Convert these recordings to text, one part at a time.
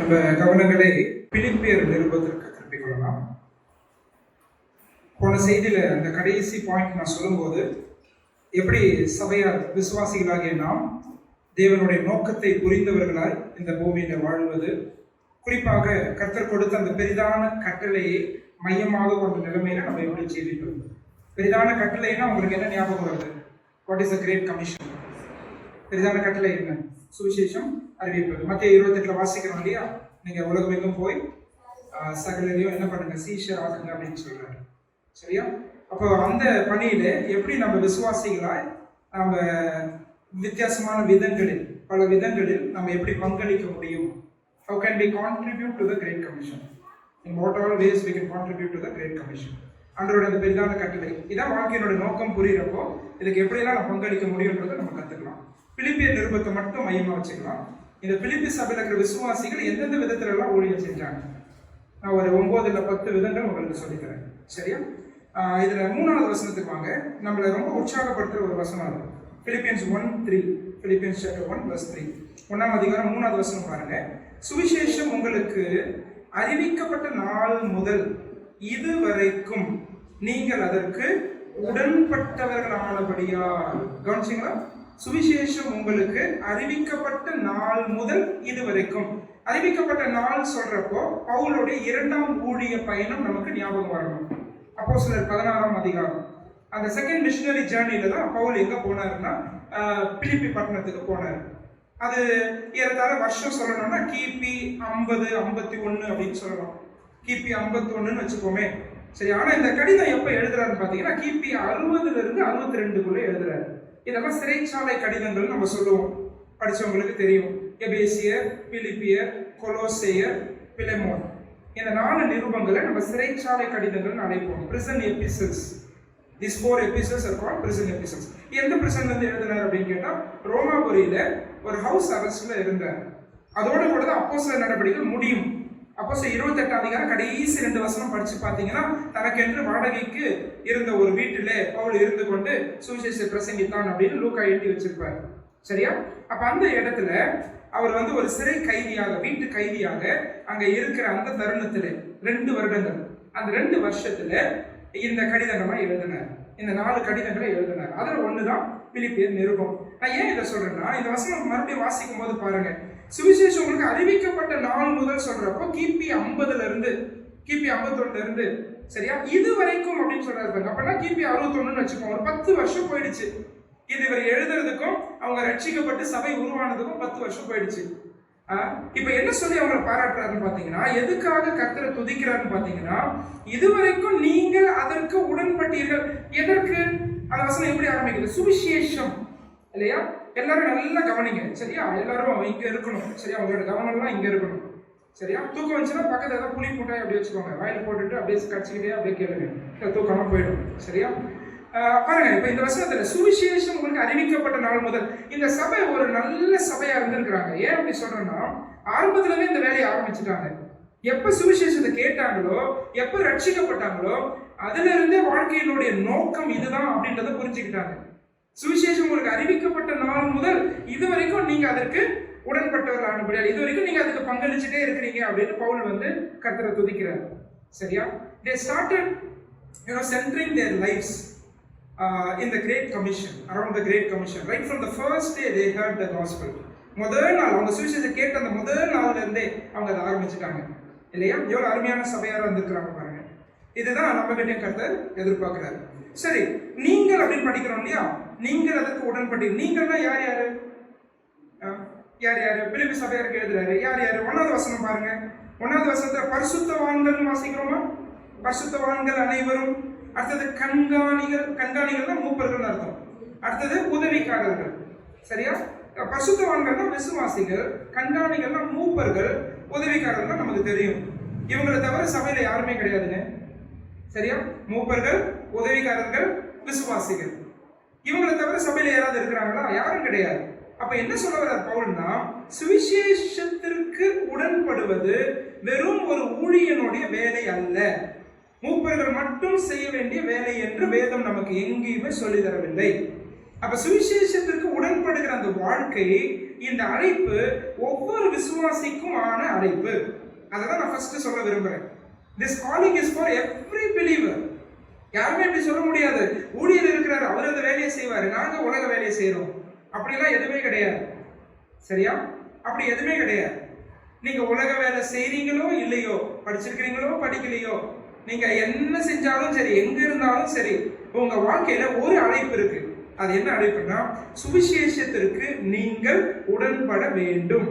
நம்ம கவனங்களை பிலிப்பியர் நிருபத்திற்கு திருப்பிக் கொள்ளலாம். போன செய்தியில அந்த கடைசி பாயிண்ட் நான் சொல்லும்போது எப்படி சபையார் விசுவாசிகளாகிய நாம் தேவனுடைய நோக்கத்தை புரிந்தவர்களாய் இந்த பூமியில வாழ்வது, குறிப்பாக கர்த்தர் கொடுத்த அந்த பெரிதான கட்டளையை மையமாக கொண்ட நிலைமையில நம்ம எப்படி ஜீவிப்பது. பெரிதான கட்டளைன்னா உங்களுக்கு என்ன ஞாபகம் வருது? What is a great commission? பெரிதான கட்டளை என்ன? சுவிசேஷம் அறிவிப்பது. மத்திய 28 வாசிக்கிறோம் இல்லையா? நீங்க உலகமெங்கும் போய் சகலையும் என்ன பண்ணுங்க, சீஷர் ஆகுங்க அப்படின்னு சொல்றாரு. சரியா? அப்போ அந்த பணியில எப்படி நம்ம விசுவாசிகளாய் நம்ம வித்தியாசமான விதங்களில், பல விதங்களில் நம்ம எப்படி பங்களிக்க முடியும்? How can we contribute to the Great Commission? In what all ways we can contribute to the Great Commission? அன்றோட அந்த பெரிதான கட்டளை இதான் வாழ்க்கையினோட நோக்கம் புரியுறப்போ இதுக்கு எப்படியெல்லாம் நம்ம பங்களிக்க முடியும்ன்றதை நம்ம கத்துக்கலாம். பிலிப்பியர் நிருபத்தை மட்டும் மையமா வச்சுக்கலாம். இந்த பிலிப்பி சபையில் இருக்கிற விசுவாசிகள் எந்தெந்த விதத்துல எல்லாம் ஊழியம் செஞ்சாங்க நான் ஒரு 9 இல்ல 10 விதங்கள் உங்களுக்கு சொல்லிக்கிறேன். சரியா? இதுல 3வது வசனத்துக்கு வாங்க. நம்மளை ரொம்ப உற்சாகப்படுத்துற ஒரு வசனம் அது. Philippians 1:3. Philippians chapter 1 verse 3. 1ஆம் அதிகாரம் 3வது வசனம் பாருங்க. சுவிசேஷம் உங்களுக்கு அறிவிக்கப்பட்ட நாள் முதல் இதுவரைக்கும் நீங்கள் அதற்கு உடன்பட்டவர்களானபடியால். கவனிச்சிங்களா? சுவிசேஷம் உங்களுக்கு அறிவிக்கப்பட்ட நாள் முதல் இதுவரைக்கும். அறிவிக்கப்பட்ட நாள் சொல்றப்போ பவுலுடைய 2ஆம் ஊழிய பயணம் நமக்கு ஞாபகம் வரணும். அப்போஸ்தலர் 16ஆம் அதிகாரம். அந்த செகண்ட் மிஷனரி ஜேர்னில தான் பவுல் எங்க போனாருன்னா பிலிப்பி பட்டணத்துக்கு போனார். அது ஏறத்தாழ வருஷம் சொல்லணும்னா கிபி 50-51 அப்படின்னு சொல்லலாம். கிபி 51ன்னு வச்சுக்கோமே. சரி, ஆனா இந்த கடிதம் எப்ப எழுதுறாருன்னு பாத்தீங்கன்னா கிபி 60ல இருந்து 62க்குள்ள எழுதுறாரு. இதெல்லாம் சிறைச்சாலை கடிதங்கள் நம்ம சொல்லுவோம், படிச்சவங்களுக்கு தெரியும். எபேசியர், பிலிப்பியர், கொலோசேயர், பிலெமோன், இந்த 4 நிருபங்களை நம்ம சிறைச்சாலை கடிதங்கள் அழைப்போம். prison epistles. These 4 epistles are called prison epistles. எந்த பிரிசன்ல இருந்து எழுதினார் அப்படின்னு கேட்டா ரோமாபுரியில ஒரு ஹவுஸ் அரெஸ்ட்ல இருந்தார். அதோட கூட தான் அப்போஸ்தலர் நடவடிக்கைகள் முடியும். அப்போஸ்தலர் 28ஆம் அதிகாரம் கடைசி 2 வசனம் படிச்சு பாத்தீங்கன்னா தனக்கென்று வாடகைக்கு இருந்த ஒரு வீட்டிலே பவுல் இருந்து கொண்டு சுவிசேஷத்தை பிரசங்கித்தான் அப்படின்னு லூக்கா எழுதி வச்சிருப்பாரு. சரியா? அப்ப அந்த இடத்துல அவர் ஒரு சிறை கைதியாக, வீட்டு கைதியாக அங்க இருக்கிற அந்த தருணத்துல 2 வருடங்கள், அந்த 2 வருஷத்துல இந்த கடிதங்களை எழுதினார். இந்த 4 கடிதங்களை எழுதினார். அதுல ஒண்ணுதான் பிலிப்பியர் நிருபம். நான் ஏன் இதை சொல்றேன்னா, இந்த வசனம் மறுபடியும் வாசிக்கும் போது பாருங்க, சுவிசேஷம் உங்களுக்கு அறிவிக்கப்பட்ட நாள் முதல் சொல்றப்போ கிபி 50ல இருந்து கிபி 51ல இருந்து, சரியா, இது வரைக்கும் அப்படின்னு சொல்றாரு. அப்படின்னா கிபி 61ன்னு வச்சுக்கோங்க. ஒரு 10 வருஷம் போயிடுச்சு. இது இவர் எழுதுறதுக்கும் அவங்க ரட்சிக்கப்பட்டு சபை உருவானதுக்கும் 10 வருஷம் போயிடுச்சு. இப்ப என்ன சொல்லி அவங்களை பாராட்டுறாருன்னு பாத்தீங்கன்னா, எதுக்காக கர்த்தரை துதிக்கிறாருன்னு பாத்தீங்கன்னா, இதுவரைக்கும் நீங்கள் அதற்கு உடன்பட்டீர்கள். எதற்கு? அந்த வசனம் எப்படி ஆரம்பிக்குது? சுவிசேஷம் இல்லையா? எல்லாரும் நல்லா கவனிங்க. சரியா? எல்லாரும் இங்க இருக்கணும். சரியா? அவங்களோட கவனம் எல்லாம் இங்க இருக்கணும். சரியா? தூக்கம் வந்துச்சுன்னா பக்கத்துல ஏதாவது புளி மூட்டாய் அப்படி வச்சுக்கோங்க. வாயில் போட்டுட்டு அப்படியே கடிச்சுக்கிட்டே அப்படியே கேளுங்க. தூக்கமா போயிடும். சரியா? பாருங்க, இப்ப இந்த வருஷத்துல சுவிசேஷம் உங்களுக்கு அறிவிக்கப்பட்ட நாள் முதல் இந்த சபை ஒரு நல்ல சபையா இருந்திருக்கிறாங்க. ஏன் அப்படி சொல்றேன்னா, ஆரம்பத்துல இருந்தே இந்த வேலையை ஆரம்பிச்சுட்டாங்க. எப்ப சுவிசேஷத்தை கேட்டாங்களோ, எப்ப ரட்சிக்கப்பட்டாங்களோ, அதுல இருந்தே வாழ்க்கையினுடைய நோக்கம் இதுதான் அப்படின்றத புரிஞ்சுக்கிட்டாங்க. சுவிசேஷம் உங்களுக்கு அறிவிக்கப்பட்ட நாள் முதல் இதுவரைக்கும் நீங்க அதற்கு உடன்பட்டவர்களானபடியால், இதுவரைக்கும் நீங்க அதுக்கு பங்களிச்சுட்டே இருக்கிறீங்க அப்படின்னு பவுல் கர்த்தரை துதிக்கிறார். சரியா? They started centering their lives in the Great Commission, around the Great Commission. Right from the first day they heard the gospel. முதல் நாள் அவங்க சுவிசேஷத்தை கேட்ட அந்த முதல் நாள்ல இருந்தே அவங்க அதை ஆரம்பிச்சுட்டாங்க. இல்லையா? எவ்வளவு அருமையான சபையாரா இருந்திருக்கிறாங்க பாருங்க. இதுதான் நம்ம கிட்ட கர்த்தர் எதிர்பார்க்கிறாரு. சரி, நீங்கள் அப்படின்னு படிக்கிறோம் இல்லையா? நீங்கள் அதற்கு உடன்பட்டு, நீங்கள்னா யார் யாரு? யார் யாரு? பிலிப்பி சபையாருக்கு எழுதுறாரு. யார் யாரு? 1வது வசனம் பாருங்க. 1வது வசனத்துல பரிசுத்தவான்கள் வாசிக்கிறோமா? பரிசுத்தவான்கள் அனைவரும். அடுத்தது கண்காணிகள். கண்காணிகள் தான் மூப்பர்கள் அர்த்தம். அடுத்தது உதவிக்காரர்கள். சரியா? பரிசுத்தவான்கள் தான் விசுவாசிகள், கண்காணிகள் தான் மூப்பர்கள், உதவிக்காரர்கள் தான் நமக்கு தெரியும். இவங்களை தவிர சபையில யாருமே கிடையாதுங்க. சரியா? மூப்பர்கள், உதவிக்காரர்கள், விசுவாசிகள். இவங்களை தவிர சபையில யாராவது இருக்கிறாங்களா? யாரும் கிடையாது. அப்ப என்ன சொல்ல வர்றார் பவுல்னா, சுவிசேஷத்திற்கு உடன்படுவது வெறும் ஒரு ஊழியனுடைய வேலை அல்ல, மூப்பர்கள் மட்டும் செய்ய வேண்டிய வேலை என்று வேதம் நமக்கு எங்கேயுமே சொல்லி தரவில்லை. அப்ப சுவிசேஷத்திற்கு உடன்படுகிற அந்த வாழ்க்கை, இந்த அழைப்பு ஒவ்வொரு விசுவாசிக்கும் ஆன அழைப்பு. அதான் நான் ஃபர்ஸ்ட் சொல்ல விரும்புறேன். This calling is for every believer. யாருமே இப்படி சொல்ல முடியாது, ஊழியர் இருக்கிறாரு அவர் அந்த வேலையை செய்வாரு, நாங்க உலக வேலையை செய்யறோம், அப்படிலாம் எதுவுமே கிடையாது. சரியா? அப்படி எதுவுமே கிடையாது. நீங்க உலக வேலை செய்றீங்களோ இல்லையோ, படிச்சிருக்கிறீங்களோ படிக்கலையோ, நீங்க என்ன செஞ்சாலும் சரி, எங்க இருந்தாலும் சரி, உங்க வாழ்க்கையில ஒரு அழைப்பு இருக்கு. அது என்ன அழைப்புன்னா, சுவிசேஷத்திற்கு நீங்கள் உடன்பட வேண்டும்.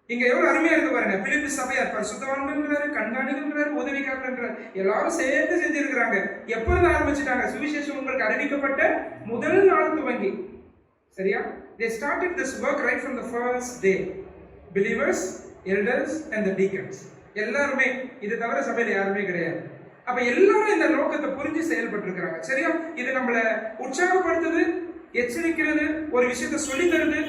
இங்க எவ்வளவு அருமையா இருக்கு பாருங்க. பிலிப்பி சபையார் பரிசுத்தவான்கள்ங்கிறாரு, கண்காணிகள்ங்கிறாரு, உதவிக்காரங்கிறாரு, எல்லாரும் சேர்ந்து செஞ்சிருக்கிறாங்க. எப்ப இருந்து ஆரம்பிச்சுட்டாங்க? சுவிசேஷம் உங்களுக்கு அறிவிக்கப்பட்ட முதல் நாள் துவங்கி. சரியா? They started this work right from the first day. Believers, elders and the deacons. எல்லாருமே, இது தவிர சபையில யாருமே கிடையாது. அப்ப எல்லாரும் இந்த நோக்கத்தை புரிஞ்சு செயல்பட்டு இருக்கிறாங்க. சரியா? இது நம்மள உற்சாகப்படுத்துது, எச்சரிக்கிறது, ஒரு விஷயத்தை சொல்லி தருது.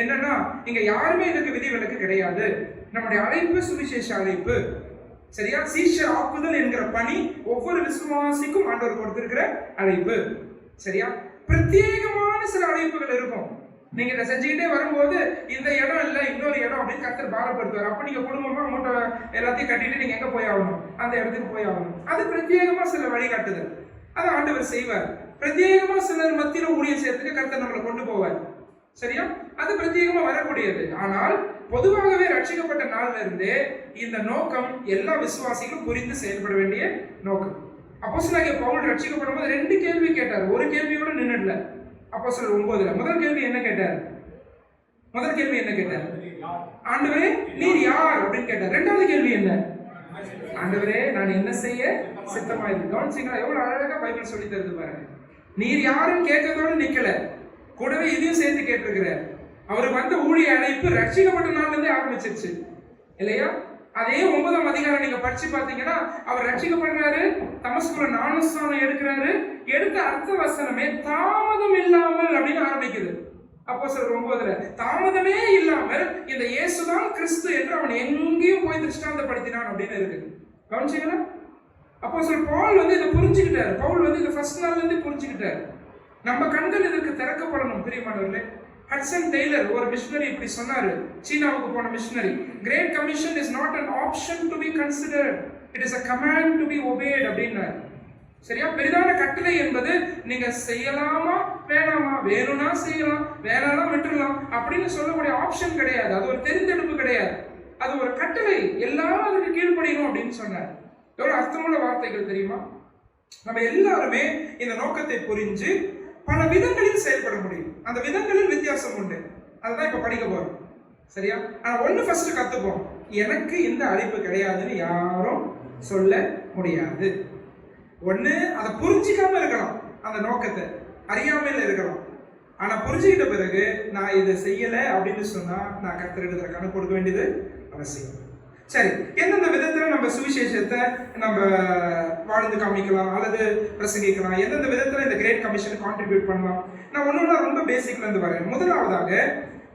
என்னன்னா, இங்க யாருமே இதுக்கு விதிவிலக்கு கிடையாது. நம்முடைய அழைப்பு சுவிசேஷ அழைப்பு. சரியா? சீஷர் ஆக்குதல் என்கிற பணி ஒவ்வொரு விசுவாசிக்கும் ஆண்டவர் கொடுத்திருக்கிற அழைப்பு. சரியா? பிரத்யேகமான சில அழைப்புகள் இருக்கும். நீங்க இதை செஞ்சுக்கிட்டே வரும்போது இந்த இடம் இல்ல இன்னொரு இடம் அப்படின்னு கர்த்தர் பாரப்படுத்துவார். அப்ப நீங்க குடும்பமா மூட்டை எல்லாத்தையும் கட்டிட்டு நீங்க எங்க போய் ஆகணும்? அந்த இடத்துக்கு போய் ஆகணும். அது பிரத்யேகமா சில வழிகாட்டுதல், அதை ஆண்டவர் செய்வார். பிரத்யேகமா சிலர் மத்தியில ஊழியம் செய்யறதுக்கு கர்த்தர் நம்மளை கொண்டு போவார். சரியா? அது பிரத்யேகமா வரக்கூடியது. ஆனால் பொதுவாகவே ரட்சிக்கப்பட்ட நாள்ல இருந்தே இந்த நோக்கம் எல்லா விசுவாசிகளும் புரிந்து செயல்பட வேண்டிய நோக்கம். அப்போஸ்தலனாகிய பவுல் ரட்சிக்கப்படும் போது 2 கேள்வி கேட்டார். ஒரு கேள்வியோட நின்னுடல. அப்போஸ்தலர் 9ல முதல் கேள்வி என்ன கேட்டார்? ஆண்டவரே நீர் யார் அப்படின்னு கேட்டார். இரண்டாவது கேள்வி என்ன? ஆண்டவரே நான் என்ன செய்ய சித்தமாயிருக்கு. கவனிச்சீங்களா? எவ்வளவு அழகா பைபிள் சொல்லி தருது பாருங்க. நீர் யாருன்னு கேட்கறதோட நிக்கல, கூடவே இதையும் சேர்த்து கேட்டிருக்கிறார். அவருக்கு வந்த ஊழிய அழைப்பு ரட்சிக்கப்பட்ட நாள்ல இருந்தே ஆரம்பிச்சிருச்சு இல்லையா? அதே 9ஆம் அதிகாரம் நீங்க படிச்சு பாத்தீங்கன்னா, அவர் ரட்சிக்கப்படுறாரு, தமஸ்குல ஞானஸ்நானம் எடுக்கிறாரு. எடுத்த அர்த்த வசனமே தாமதம் இல்லாமல் அப்படின்னு ஆரம்பிக்குது. அப்போஸ்தலர் 9ல தாமதமே இல்லாமல் இந்த இயேசுதான் கிறிஸ்து என்று அவன் எங்கேயும் போய் திருஷ்டாந்தப்படுத்தினான் அப்படின்னு இருக்கு. கவனிச்சீங்களா? அப்போஸ்தலர் பவுல் இதை புரிஞ்சுக்கிட்டாரு. பவுல் இந்த ஃபர்ஸ்ட் நாள்ல இருந்து புரிஞ்சுக்கிட்டாரு. நம்ம கண்கள் இதற்கு திறக்கப்படணும். பிரியமானவர்களே, ஹட்சன் டெய்லர் ஒரு மிஷனரி இப்படி சொன்னாரு. சீனாவுக்கு போன missionary, great commission is not an option to be considered, it is a command to be obeyed அப்படின்னாரு. சரியா? பெரிதான கட்டளை என்பது நீங்க செய்யலாமா வேணாமா, வேணும்னா செய்யலாம், வேணாம்னா விட்டுறலாம் அப்படின்னு சொல்லக்கூடிய ஆப்ஷன் கிடையாது. அது ஒரு தெரிந்தெடுப்பு கிடையாது, அது ஒரு கட்டளை. எல்லாரும் அதுக்கு கீழ்ப்படியணும் அப்படின்னு சொன்னார். எவ்வளவு அர்த்தமுள்ள வார்த்தைகள் தெரியுமா? நம்ம எல்லாருமே இந்த நோக்கத்தை புரிஞ்சு பல விதங்களில் செயல்பட முடியும். அந்த விதங்களில் வித்தியாசம் உண்டு. அதுதான் இப்ப படிக்க போறோம். சரியா? ஆனா ஒண்ணு ஃபர்ஸ்ட் கத்துப்போம். எனக்கு இந்த அழைப்பு கிடையாதுன்னு யாரும் சொல்ல முடியாது. ஒண்ணு அதை புரிஞ்சிக்காம இருக்கலாம், அந்த நோக்கத்தை அறியாமையில இருக்கலாம். ஆனா புரிஞ்சுக்கிட்ட பிறகு நான் இதை செய்யல அப்படின்னு சொன்னா நான் கர்த்தருக்கு கணக்கு கொடுக்க வேண்டியது அவசியம். சரி, எந்தெந்த விதத்துல நம்ம சுவிசேஷத்தை நம்ம வாழ்ந்து காமிக்கலாம் அல்லது பிரசங்கிக்கலாம், எந்தெந்த விதத்துல இந்த கிரேட் கமிஷன் கான்ட்ரிபியூட் பண்ணலாம்? நான் ஒன்னொன்னா ரொம்ப பேசிக்ல இருந்து வரேன்.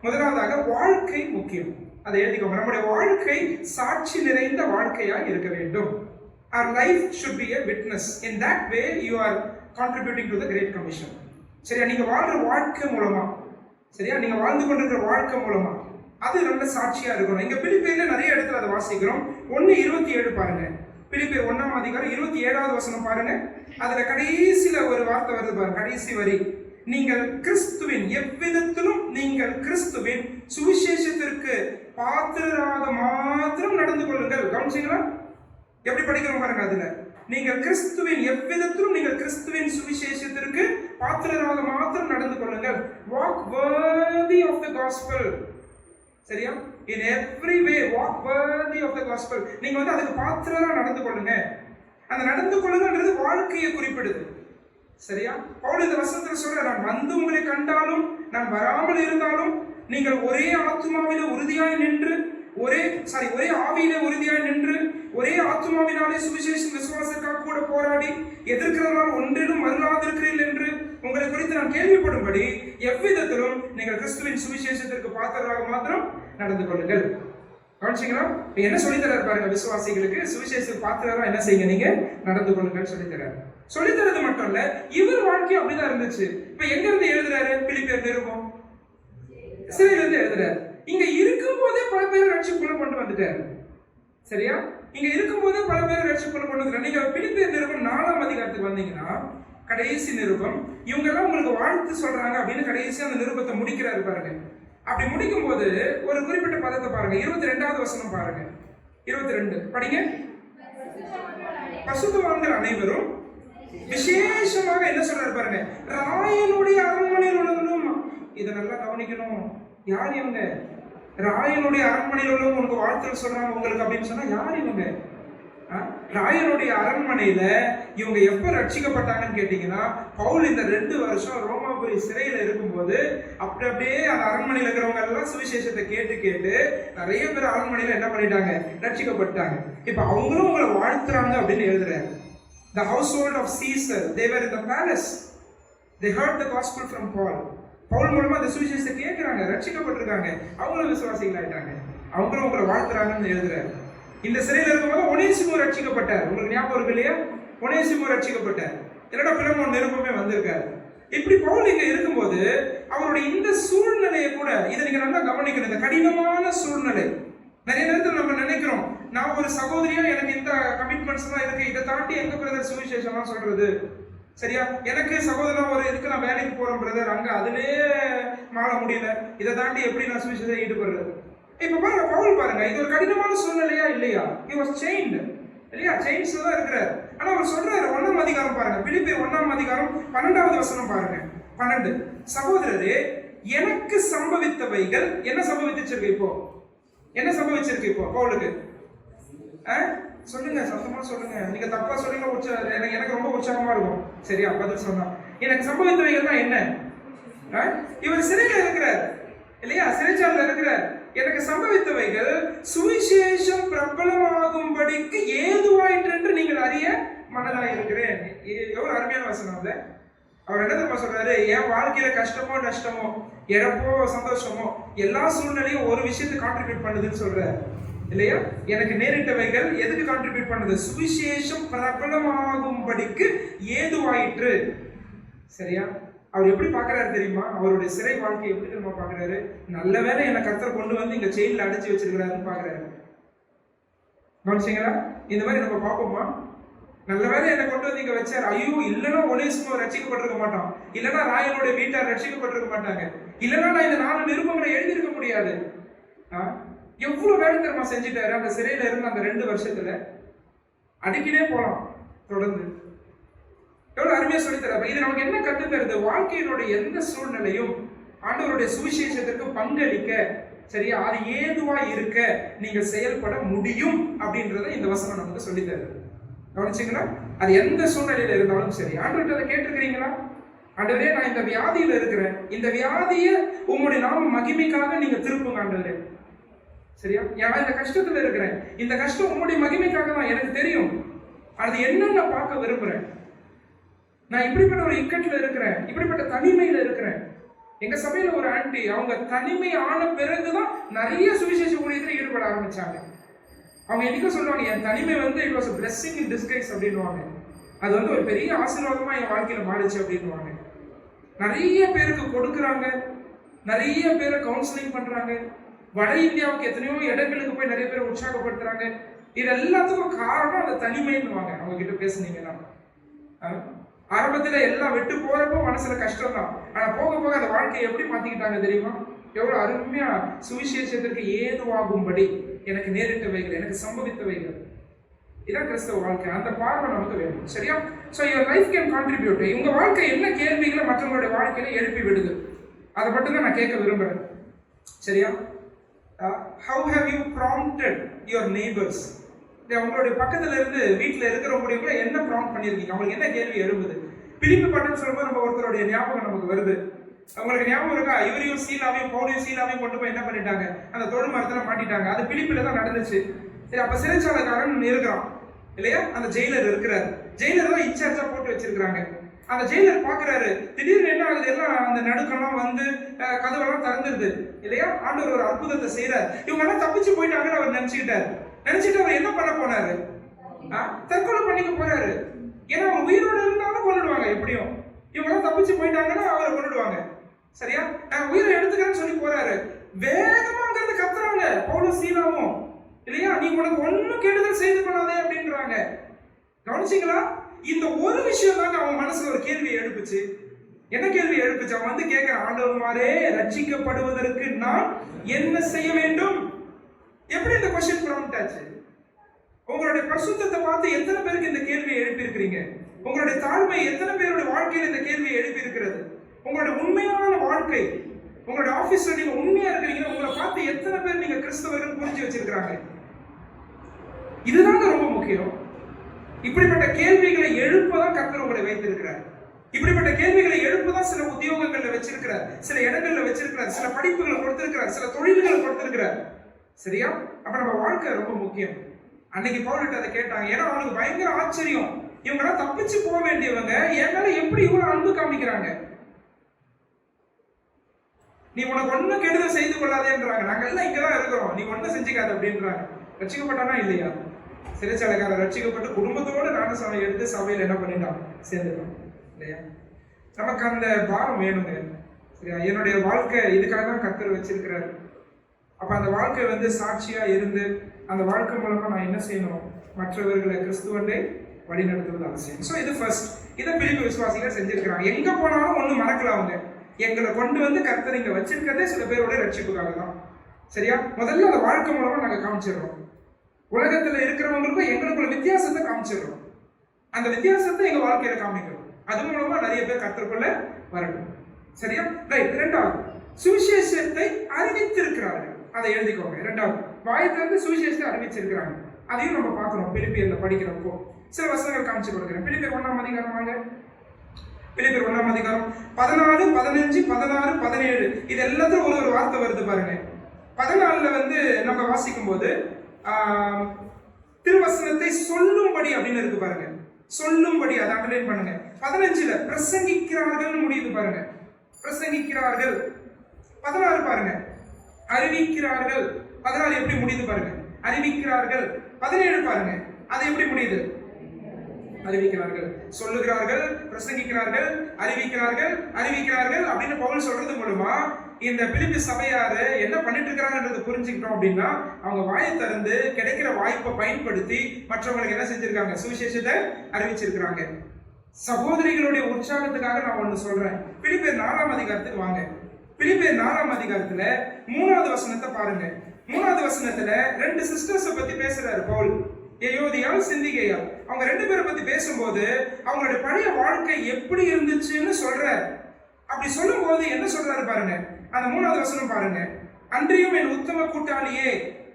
முதலாவதாக வாழ்க்கை முக்கியம். அதை எழுதிக்கோங்க. நம்முடைய வாழ்க்கை சாட்சி நிறைந்த வாழ்க்கையா இருக்க வேண்டும். Our life should be a witness. In that way you are contributing to the great commission. சரியா? நீங்க வாழ்ற வாழ்க்கை மூலமா, சரியா, நீங்க வாழ்ந்து கொண்டிருக்கிற வாழ்க்கை மூலமா அது ரொம்ப சாட்சியா இருக்கணும். இங்க பிலிப்பியர்ல நிறைய இடத்துல அதை வாசிக்கிறோம். 1:27 பாருங்க. பிலிப்பியர் 1ஆம் அதிகாரம் 27வது வசனம் பாருங்க. அதுல கடைசியில ஒரு வார்த்தை வருது பாருங்க, கடைசி வரி. நீங்கள் கிறிஸ்துவின் எவ்விதத்திலும் நீங்கள் கிறிஸ்துவின் சுவிசேஷத்திற்கு பாத்திரராக மாத்திரம் நடந்து கொள்ளுங்கள். கவனிச்சீங்களா? எப்படி படிக்கிறோம் பாருங்க. அதுல நீங்கள் கிறிஸ்துவின் எவ்விதத்திலும் நீங்கள் கிறிஸ்துவின் சுவிசேஷத்திற்கு பாத்திரராக மாத்திரம் நடந்து கொள்ளுங்கள். Walk worthy of the gospel. சரியா? In every way walk worthy of the gospel. நீங்க அதுக்கு பாத்திரரா நடந்து கொள்ளுங்க. அந்த நடந்து கொள்ளுங்கன்றது வாழ்க்கையை குறிப்பிடுது. சரியா? பவுல் இந்த வசனத்துல சொல்ற, நான் வந்து உங்களை கண்டாலும் நான் வராமல் இருந்தாலும் நீங்கள் ஒரே ஆத்துமாவிலே உறுதியாய் நின்று ஒரே ஆவியிலே உறுதியாய் நின்று ஒரே ஆத்துமாவினாலே சுவிசேஷம் விசுவாசத்துக்காக கூட போராடி எதிர்க்கிறவர்களால் ஒன்றிலும் மறுநாதிருக்கிறீர்கள் என்று உங்களை குறித்து நான் கேள்விப்படும்படி எவ்விதத்திலும் நீங்கள் கிறிஸ்துவின் சுவிசேஷத்திற்கு பாத்திரராக மாத்திரம் நடந்து கொள்ளுங்கள். கவனிச்சீங்களா? என்ன சொல்லித்தராரு பாருங்க, விசுவாசிகளுக்கு சுவிசேஷத்துக்கு பாத்திரரா என்ன செய்யுங்க, நீங்க நடந்து கொள்ளுங்கள் சொல்லித்தராரு. சொல்லித்தரது மட்டும் இல்ல, இவர் வாழ்க்கை அப்படிதான் இருந்துச்சு. இப்ப எங்க இருந்து எழுதுறாரு? பிலிப்பியர் நிருபம். சிறையில இருந்து எழுதுறாரு. இங்க இருக்கும் போதே பல பேர் ரட்சிப்புக்குள்ள கொண்டு வந்துட்டாரு. சரியா? இங்க இருக்கும் போதே பல பேர் ரட்சிப்புக்குள்ள கொண்டு வந்துட்டாரு. நீங்க பிலிப்பியர் நிருபம் 4ஆம் அதிகாரத்துக்கு வந்தீங்கன்னா கடைசி நிருபம், இவங்க எல்லாம் உங்களுக்கு வாழ்த்து சொல்றாங்க அப்படின்னு கடைசி அந்த நிருபத்தை முடிக்கிறாரு பாருங்க. அப்படி முடிக்கும் போது ஒரு குறிப்பிட்ட பதத்தை பாருங்க. 22வது வசனம் பாருங்க. 22 படிங்க. பரிசுத்தவான்கள் அனைவரும் விசேஷமாக என்ன சொல்றாரு பாருங்க, ராயனுடைய அரண்மனையில் உள்ளவங்களும். இதை நல்லா கவனிக்கணும். யார் இவங்க? ராயனுடைய அரண்மனையில் உள்ளவங்க உனக்கு வாழ்த்து சொல்றாங்க உங்களுக்கு அப்படின்னு சொன்னா யார் இவங்க? ராயனுடைய அரண்மனையில இவங்க எப்ப ரட்சிக்கப்பட்டாங்கன்னு கேட்டீங்கன்னா, பவுல் இந்த 2 வருஷம் ரோமாபுரி சிறையில இருக்கும்போது அப்படியே அந்த அரண்மனையில இருக்கிறவங்க எல்லாம் சுவிசேஷத்தை கேட்டு நிறைய பேர் அரண்மனையில என்ன பண்ணிட்டாங்க, ரட்சிக்கப்பட்டாங்க. இப்ப அவங்களும் உங்களை வாழ்த்துறாங்க அப்படின்னு எழுதுறாரு. The household of Caesar, they were in the palace. They heard the gospel from Paul. Pavul மூலமா அந்த சுவிசேஷத்தை கேட்கிறாங்க, ரட்சிக்கப்பட்டிருக்காங்க, அவங்களும் விசுவாசிகள் ஆயிட்டாங்க, அவங்களும் உங்களை வாழ்த்துறாங்கன்னு எழுதுறாரு. இந்த சிறையில் இருக்கும்போது ஒனேசிமு ரட்சிக்கப்பட்டார். உங்களுக்கு ஞாபகம் இருக்கு இல்லையா? ஒனேசிமு ரட்சிக்கப்பட்டார். என்னடா பிலமோன் நிருபமே வந்திருக்காரு. இப்படி பவுல் இங்க இருக்கும்போது அவருடைய இந்த சூழ்நிலையை கூட இதை நீங்க நல்லா கவனிக்கணும். இந்த கடினமான சூழ்நிலை. நிறைய நேரத்தில் நம்ம நினைக்கிறோம், நான் ஒரு சகோதரியா எனக்கு இந்த கமிட்மெண்ட்ஸ் எல்லாம் இருக்கு, இதை தாண்டி எங்க பிரதர் சுவிசேஷம் எல்லாம் சொல்றது. சரியா? எனக்கு சகோதரன் ஒரு இதுக்கு நான் வேலைக்கு போறேன் பிரதர், அங்க அதுலயே மாற முடியல, இதை தாண்டி எப்படி நான் சுவிசேஷம் ஈடுபடுறது? இப்ப பாருங்க, பவுல் பாருங்க, இது ஒரு கடினமான சூழ்நிலையா இல்லையா? He was chained இல்லையா? செயின்ஸ்ல தான் இருக்கிறார். ஆனா அவர் சொல்றாரு 1ஆம் அதிகாரம் பாருங்க, பிலிப்பியர் 1ஆம் அதிகாரம் 12வது வசனம் பாருங்க. 12 சகோதரரே, எனக்கு சம்பவித்தவைகள் என்ன சம்பவிச்சிருக்கு? இப்போ என்ன சம்பவிச்சிருக்கு? இப்போ பவுலுக்கு சொல்லுங்க, சத்தமா சொல்லுங்க. நீங்க தப்பா சொல்லுங்க, எனக்கு ரொம்ப உற்சாகமா இருக்கும். சரியா? பதில் சொன்னா எனக்கு சம்பவித்தவைகள் தான் என்ன? இவர் சிறையில இருக்கிறார் இல்லையா? சிறைச்சாலையில் இருக்கிறார். எனக்கு சம்பவித்தவைகள் சுவிசேஷம் பிரபலமாகும்படிக்கு ஏதுவாயிற்று என்று நீங்கள் அறிய மனதாக இருக்கிறேன். எவ்வளவு அருமையான வசனம் அது. அவர் என்ன தெரியுமா சொல்றாரு? என் வாழ்க்கையில கஷ்டமோ நஷ்டமோ இழப்போ சந்தோஷமோ எல்லா சூழ்நிலையும் ஒரு விஷயத்தை கான்ட்ரிபியூட் பண்ணுதுன்னு சொல்றாரு இல்லையா? எனக்கு நேரிட்டவைகள் எதுக்கு கான்ட்ரிபியூட் பண்ணுது? சுவிசேஷம் பிரபலமாகும்படிக்கு ஏதுவாயிற்று. சரியா? அவர் எப்படி பாக்குறாரு தெரியுமா? அவருடைய சிறை வாழ்க்கையை எப்படி தெரியுமா பாக்குறாரு? நல்ல வேளை என்னை கர்த்தர் கொண்டு வந்து இங்க ஜெயில அடைச்சு வச்சிருக்கிறாருன்னு பாக்குறாரு. கவனிச்சீங்களா? இந்த மாதிரி நம்ம பார்ப்போமா? நல்ல வேளை என்னை கொண்டு வந்து இங்க வச்சாரு. ஐயோ, இல்லைன்னா ஒனேசிமு ரட்சிக்கப்பட்டிருக்க மாட்டான், இல்லைன்னா ராயனுடைய வீட்டார் ரட்சிக்கப்பட்டிருக்க மாட்டாங்க, இல்லைன்னா நான் இந்த 4 நிருபங்களை எழுதியிருக்க முடியாது. எவ்வளவு வேலை தெரியுமா செஞ்சுட்டாரு அந்த சிறையில இருந்து அந்த 2 வருஷத்துல. அடிக்கினே போலாம் தொடர்ந்து. எவ்வளவு அருமையா சொல்லித்தர. இது நமக்கு என்ன கத்து தருது? வாழ்க்கையினுடைய எந்த சூழ்நிலையும் ஆண்டவருடைய சுவிசேஷத்திற்கு பங்களிக்க, சரியா, அது ஏதுவா இருக்க நீங்க செயல்பட முடியும் அப்படின்றத இந்த வசனம் நமக்கு சொல்லி தருது. கவனிச்சீங்களா? அது எந்த சூழ்நிலையில இருந்தாலும் சரி. ஆண்டவர்கிட்ட அதை கேட்டிருக்கிறீங்களா? ஆண்டவரே, நான் இந்த வியாதியில இருக்கிறேன், இந்த வியாதியை உங்களுடைய நாம மகிமைக்காக நீங்க திருப்புங்க ஆண்டவரே. சரியா? நான் இந்த கஷ்டத்துல இருக்கிறேன், இந்த கஷ்டம் உங்களுடைய மகிமைக்காக தான், எனக்கு தெரியும். அது என்னன்னு நான் பார்க்க விரும்புறேன். நான் இப்படிப்பட்ட ஒரு இக்கட்ல இருக்கிறேன், இப்படிப்பட்ட தனிமையில இருக்கிறேன். எங்க சபையில ஒரு ஆண்டி, அவங்க தனிமை ஆன பிறகுதான் நிறைய சுவிசேஷ ஊழியத்துல ஈடுபட ஆரம்பிச்சாங்க. அவங்க என்னைக்கும் சொல்லுவாங்க, என் தனிமை வந்து it was a blessing in disguise அப்படின்னுவாங்க. அது வந்து ஒரு பெரிய ஆசீர்வாதமா என் வாழ்க்கையில மாறிச்சு அப்படின்னுவாங்க. நிறைய பேருக்கு கொடுக்குறாங்க, நிறைய பேரை கவுன்சிலிங் பண்றாங்க, வட இந்தியாவுக்கு எத்தனையோ இடங்களுக்கு போய் நிறைய பேரை உற்சாகப்படுத்துறாங்க. இது எல்லாத்துக்கும் காரணம் அந்த தனிமைன்னுவாங்க. அவங்க கிட்ட பேசுனீங்கன்னா ஆரம்பத்துல எல்லாம் விட்டு போறப்போ மனசுல கஷ்டம் தான், ஆனா போக போக அந்த வாழ்க்கையை எப்படி மாத்திக்கிட்டாங்க தெரியுமா? எவ்வளவு அருமையா சுவிசேஷத்திற்கு ஏதுவாகும்படி எனக்கு நேரிட்டவைகள், எனக்கு சம்பவித்தவைகள். இதான் கிறிஸ்தவ வாழ்க்கை. அந்த பார்வை நமக்கு வேணும். சரியா? So your life can contribute. உங்க வாழ்க்கை என்ன கேள்விகளை மற்றவங்களுடைய வாழ்க்கையில எழுப்பி விடுது, அதை மட்டும் தான் நான் கேட்க விரும்புறேன். சரியா? how have you prompted your neighbors? உங்களுடைய பக்கத்துல இருந்து வீட்டுல இருக்கிறவங்க என்ன ப்ராம்ப்ட் பண்ணிருக்கீங்க? அவங்களுக்கு என்ன கேள்வி எழுப்புது? பிலிப்பி பட்டணம் சொல்லும்போது நம்ம ஒருத்தருடைய ஞாபகம் நமக்கு வருது. உங்களுக்கு ஞாபகம் இருக்கா? இவரையும் சீலாவையும் பவுலையும் சீலாவையும் கொண்டு போய் என்ன பண்ணிட்டாங்க? அந்த தொழு மரத்துல மாட்டிட்டாங்க. அது பிலிப்பில தான் நடந்துச்சு. சரி, அப்ப சிறைச்சாலைக்காரன் இருக்கிறான் இல்லையா? அந்த ஜெயிலர் இருக்கிறார். ஜெயிலர் தான் இன்சார்ஜா போட்டு வச்சிருக்காங்க. அந்த ஜெயிலர் பாக்குறாரு, திடீர்னு என்ன ஆகுது? எல்லாம் அந்த நடுக்கெல்லாம் வந்து கதவெல்லாம் திறந்துருது இல்லையா? ஆண்டவர் ஒரு அற்புதத்தை செய்யறாரு. இவங்க எல்லாம் தப்பிச்சு போயிட்டாங்கன்னு அவர் நினைச்சிட்டு அவர் என்ன பண்ண போனாரு? தற்கொலை பண்ணிக்க போறாரு. ஏன்னா அவர் உயிரோடு இருந்தாலும் கொண்டுடுவாங்க எப்படியும். இவங்க எல்லாம் தப்பிச்சு போயிட்டாங்கன்னா அவரை கொண்டுடுவாங்க. சரியா? உயிரை எடுத்துக்கிறேன்னு சொல்லி போறாரு. வேகமாங்கிறது கத்துறாங்க பவுலும் சீலாவும், இல்லையா? நீ உனக்கு ஒன்னும் கெடுதல் செய்து கொள்ளாதே அப்படின்றாங்க. கவனிச்சீங்களா? இந்த ஒரு விஷயம் தாங்க அவன் மனசுல ஒரு கேள்வி எழுப்புச்சு. என்ன கேள்வி எழுப்புச்சு? அவன் வந்து கேட்கிறான், ஆண்டவருமாரே, ரட்சிக்கப்படுவதற்கு நான் என்ன செய்ய வேண்டும்? எப்படி இந்த क्वेश्चन ப்ராம்ப்ட் ஆச்சு? உங்களுடைய பரிசுத்தத்தை பார்த்து எத்தனை பேருக்கு இந்த கேள்வியை எழுப்பி இருக்கிறீங்க? உங்களுடைய தாழ்மை எத்தனை பேருடைய வாழ்க்கையில் இந்த கேள்வியை எழுப்பி இருக்கிறது? உங்களுடைய உண்மையான வாழ்க்கை, உங்களுடைய ஆபீஸ்ல நீங்க உண்மையா இருக்கிறீங்க, உங்களை பார்த்து எத்தனை பேர் நீங்க கிறிஸ்தவர்கள் புரிஞ்சு வச்சிருக்காங்க? இதுதாங்க ரொம்ப முக்கியம். இப்படிப்பட்ட கேள்விகளை எழுப்பதான் கர்த்தர் உங்களை வைத்திருக்கிறார். இப்படிப்பட்ட கேள்விகளை எழுப்பதான் சில உத்தியோகங்கள்ல வச்சிருக்கிறார், சில இடங்கள்ல வச்சிருக்கிறார், சில படிப்புகளை கொடுத்திருக்கிறார், சில தொழில்களை கொடுத்திருக்கிறார். சரியா? அப்ப நம்ம வாழ்க்கை ரொம்ப முக்கியம். அன்னைக்கு பவுல்கிட்ட அதை கேட்டாங்க. ஏன்னா அவனுக்கு பயங்கர ஆச்சரியம். இவங்கெல்லாம் தப்பிச்சு போக வேண்டியவங்க என் மேல எப்படி இவ்வளவு அன்பு காமிக்கிறாங்க? நீ உனக்கு ஒன்னும் கெடுதல் செய்து கொள்ளாதேன்றாங்க. நாங்க எல்லாம் இங்கதான் இருக்கிறோம், நீ ஒன்னும் செஞ்சுக்காத அப்படின்றாங்க. ரட்சிக்கப்பட்டானா இல்லையா? சிறைச்சாலைக்காரர் ரட்சிக்கப்பட்டு குடும்பத்தோடு ஞானசாமி எடுத்து சபையில் என்ன பண்ணிட்டான்? சேர்ந்துட்டான், இல்லையா? நமக்கு அந்த பாரம் வேணுங்க. சரியா? என்னுடைய வாழ்க்கை இதுக்காக தான் கர்த்தர் வச்சிருக்கிறாரு. அப்ப அந்த வாழ்க்கை வந்து சாட்சியா இருந்து அந்த வாழ்க்கை மூலமா நான் என்ன செய்யணும்? மற்றவர்களை கிறிஸ்துவண்டே வழி நடத்துவது அவசியம். ஸோ இது ஃபர்ஸ்ட். இதை பிலிப்பி விசுவாசிகள் செஞ்சிருக்கிறாங்க. எங்க போனாலும் ஒன்றும் மறக்கல அவங்க. எங்களை கொண்டு வந்து கர்த்தர் இங்க வச்சிருக்கிறதே சில பேரோட ரட்சிப்புக்காக தான். சரியா? முதல்ல அந்த வாழ்க்கை மூலமா நாங்க காமிச்சிடுறோம். உலகத்துல இருக்கிறவங்களுக்கும் எங்களுக்குள்ள வித்தியாசத்தை காமிச்சிடுறோம். அந்த வித்தியாசத்தை எங்க வாழ்க்கையில காமிக்கிறோம். அது மூலமா நிறைய பேர் கர்த்தருக்குள்ள வரணும். சரியா? ரைட். இரண்டாவது, சுவிசேஷத்தை அறிவித்திருக்கிறார்கள். அதை எழுதிக்கோங்க. இரண்டாவது, வாயத்திலிருந்து சுவிசேஷத்தை அறிவிச்சிருக்கிறாங்க. அதையும் நம்ம பார்க்கிறோம் பிலிப்பியர்ல படிக்கிறப்போ. சில வசனங்கள் காமிச்சு கொடுக்கிறேன். பிலிப்பியர் 1ஆம் அதிகாரம் வாங்க. பிலிப்பியர் 1ஆம் அதிகாரம் 14, 15, 16, 17 இது எல்லாத்தையும் ஒரு வார்த்தை வருது பாருங்க. 14ல வந்து நம்ம வாசிக்கும் போது திருவசனத்தை சொல்லும்படி அப்படின்னு இருக்கு பாருங்க. சொல்லும்படி, அதை அண்டர்லைன் பண்ணுங்க. 15ல பிரசங்கிக்கிறார்கள் முடியுது பாருங்க. பிரசங்கிக்கிறார்கள். 16 பாருங்க, அறிவிக்கிறார்கள். 16 எப்படி முடியுது பாருங்க, அறிவிக்கிறார்கள். 17 பாருங்க, அது எப்படி முடியுது? அறிவிக்கிறார்கள். சொல்லுகிறார்கள், பிரசங்கிக்கிறார்கள், அறிவிக்கிறார்கள், அறிவிக்கிறார்கள் அப்படின்னு பவுல் சொல்றது மூலமா இந்த பிலிப்பி சபையாரு என்ன பண்ணிட்டு இருக்காங்கன்றது புரிஞ்சுக்கிட்டோம் அப்படின்னா, அவங்க வாயை திறந்து கிடைக்கிற வாய்ப்பை பயன்படுத்தி மற்றவங்களுக்கு என்ன செஞ்சிருக்காங்க? சுவிசேஷத்தை அறிவிச்சிருக்கிறாங்க. சகோதரிகளுடைய உற்சாகத்துக்காக நான் ஒண்ணு சொல்றேன். பிலிப்பியர் 4ஆம் அதிகாரத்துக்கு வாங்க. பிலிப்பியர் 4ஆம் அதிகாரத்துல 3வது வசனத்தை பாருங்க. 3வது வசனத்துல 2 சிஸ்டர்ஸை பத்தி பேசுறாரு பவுல். எயோதியால், சிந்திகேயால். அவங்க 2 பேரை பத்தி பேசும்போது அவங்களுடைய பழைய வாழ்க்கை எப்படி இருந்துச்சுன்னு சொல்றாரு. அப்படி சொல்லும் போது என்ன சொல்றாரு பாருங்க. அந்த 3வது வசனம் பாருங்க. அன்றியும் என் உத்தம கூட்டாளியே,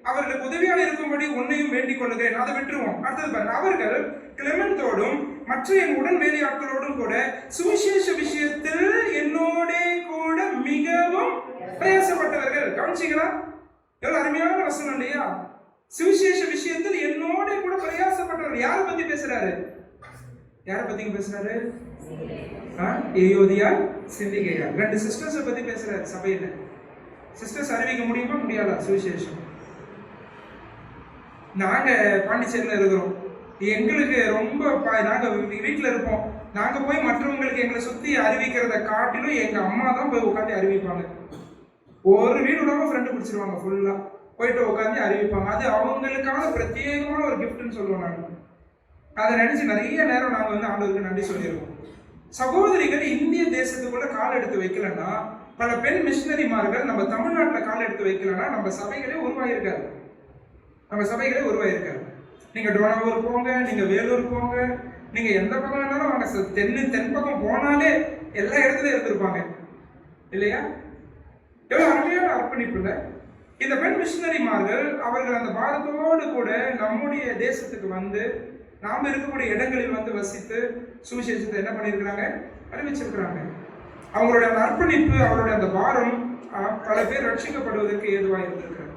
அவர்களுக்கு உதவியா இருக்கும்படி உன்னையும் வேண்டிக் கொள்ளுகிறேன். அதை விட்டுருவோம். அடுத்தது பாருங்க. அவர்கள் கிளெமென்தோடும் மற்ற என் உடன் வேலையாட்களோடும் கூட சுவிசேஷ விஷயத்தில் என்னோட கூட மிகவும் பிரயாசப்பட்டவர்கள். கவனிச்சீங்களா? எவ்வளவு அருமையான வசனம் இல்லையா? சுவிசேஷ விஷயத்தில் என்னோட கூட பிரயாசப்பட்டவர்கள். யாரை பத்தி பேசுறாரு? யாரை பத்தி பேசுறாரு? எயோதியால், சிந்திகேயால். 2 சிஸ்டர்ஸ் பத்தி பேசுறாரு சபையில. சிஸ்டர்ஸ் அறிவிக்க முடியுமா முடியாதா சுவிசேஷம்? நாங்க பாண்டிச்சேரியில இருக்கிறோம். எங்களுக்கு ரொம்ப நாங்க வீட்டுல இருப்போம். நாங்க போய் மற்றவங்களுக்கு எங்களை சுத்தி அறிவிக்கிறத காட்டிலும் எங்க அம்மா தான் போய் உட்காந்து அறிவிப்பாங்க. ஒரு வீடு விடாம ஃப்ரெண்டு பிடிச்சிருவாங்க. ஃபுல்லா போயிட்டு உட்காந்து அறிவிப்பாங்க. அது அவங்களுக்கான பிரத்யேகமான ஒரு கிஃப்ட்னு சொல்லுவோம். நாங்க அதை நினைச்சு நிறைய நேரம் நாங்க வந்து ஆண்டவருக்கு நன்றி சொல்லியிருக்கோம். சகோதரிகள் இந்திய தேசத்துக்குள்ள கால் எடுத்து வைக்கலன்னா, பல பெண் மிஷினரிமார்கள் நம்ம தமிழ்நாட்டில் கால் எடுத்து வைக்கலன்னா நம்ம சபைகளே உருவாயிருக்காது. நம்ம சபைகளே உருவாயிருக்காது. நீங்க டோனாவூர் போங்க, நீங்க வேலூர் போங்க, நீங்க எந்த பக்கம் வேணாலும் வாங்க. தென் பக்கம் போனாலே எல்லா இடத்துலயும் இருந்திருப்பாங்க இல்லையா? எவ்வளவு அருமையான அர்ப்பணிப்புல இந்த பெண் மிஷினரிமார்கள் அவர்கள் அந்த பாரதத்தோடு கூட நம்முடைய தேசத்துக்கு வந்து நாம இருக்கக்கூடிய இடங்களில் வந்து வசித்து சுவிசேஷத்தை என்ன பண்ணியிருக்கிறாங்க? அறிவிச்சிருக்கிறாங்க. அவங்களுடைய அந்த அர்ப்பணிப்பு, அவருடைய அந்த பாரம் பல பேர் ரட்சிக்கப்படுவதற்கு ஏதுவாக இருந்திருக்கிறாங்க.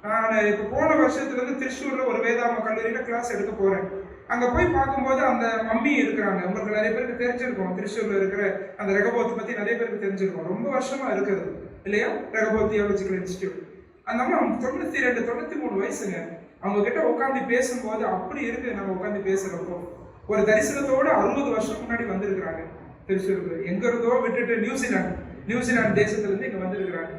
நான் இப்போ போன வருஷத்துல இருந்து திருச்சூர்ல ஒரு வேதாம கல்லூரியில கிளாஸ் எடுக்க போறேன். அங்க போய் பார்க்கும்போது அந்த மம்மி இருக்கிறாங்க. உங்களுக்கு நிறைய பேருக்கு தெரிஞ்சிருக்கும். திருச்சூர்ல இருக்கிற அந்த ரெகபோத் பத்தி நிறைய பேருக்கு தெரிஞ்சிருக்கும். ரொம்ப வருஷமா இருக்குது இல்லையா? Rehoboth theological institute. அந்த அம்மா 92, 93 வயசுங்க. அவங்க கிட்ட உட்காந்து பேசும்போது அப்படி இருக்கு. நம்ம உட்காந்து பேசுறப்போ ஒரு தரிசனத்தோட 60 வருஷம் முன்னாடி வந்திருக்கிறாங்க திருச்சூருக்கு. எங்க இருந்தோ விட்டுட்டு நியூசிலாந்து தேசத்துல இருந்து இங்க வந்திருக்கிறாங்க.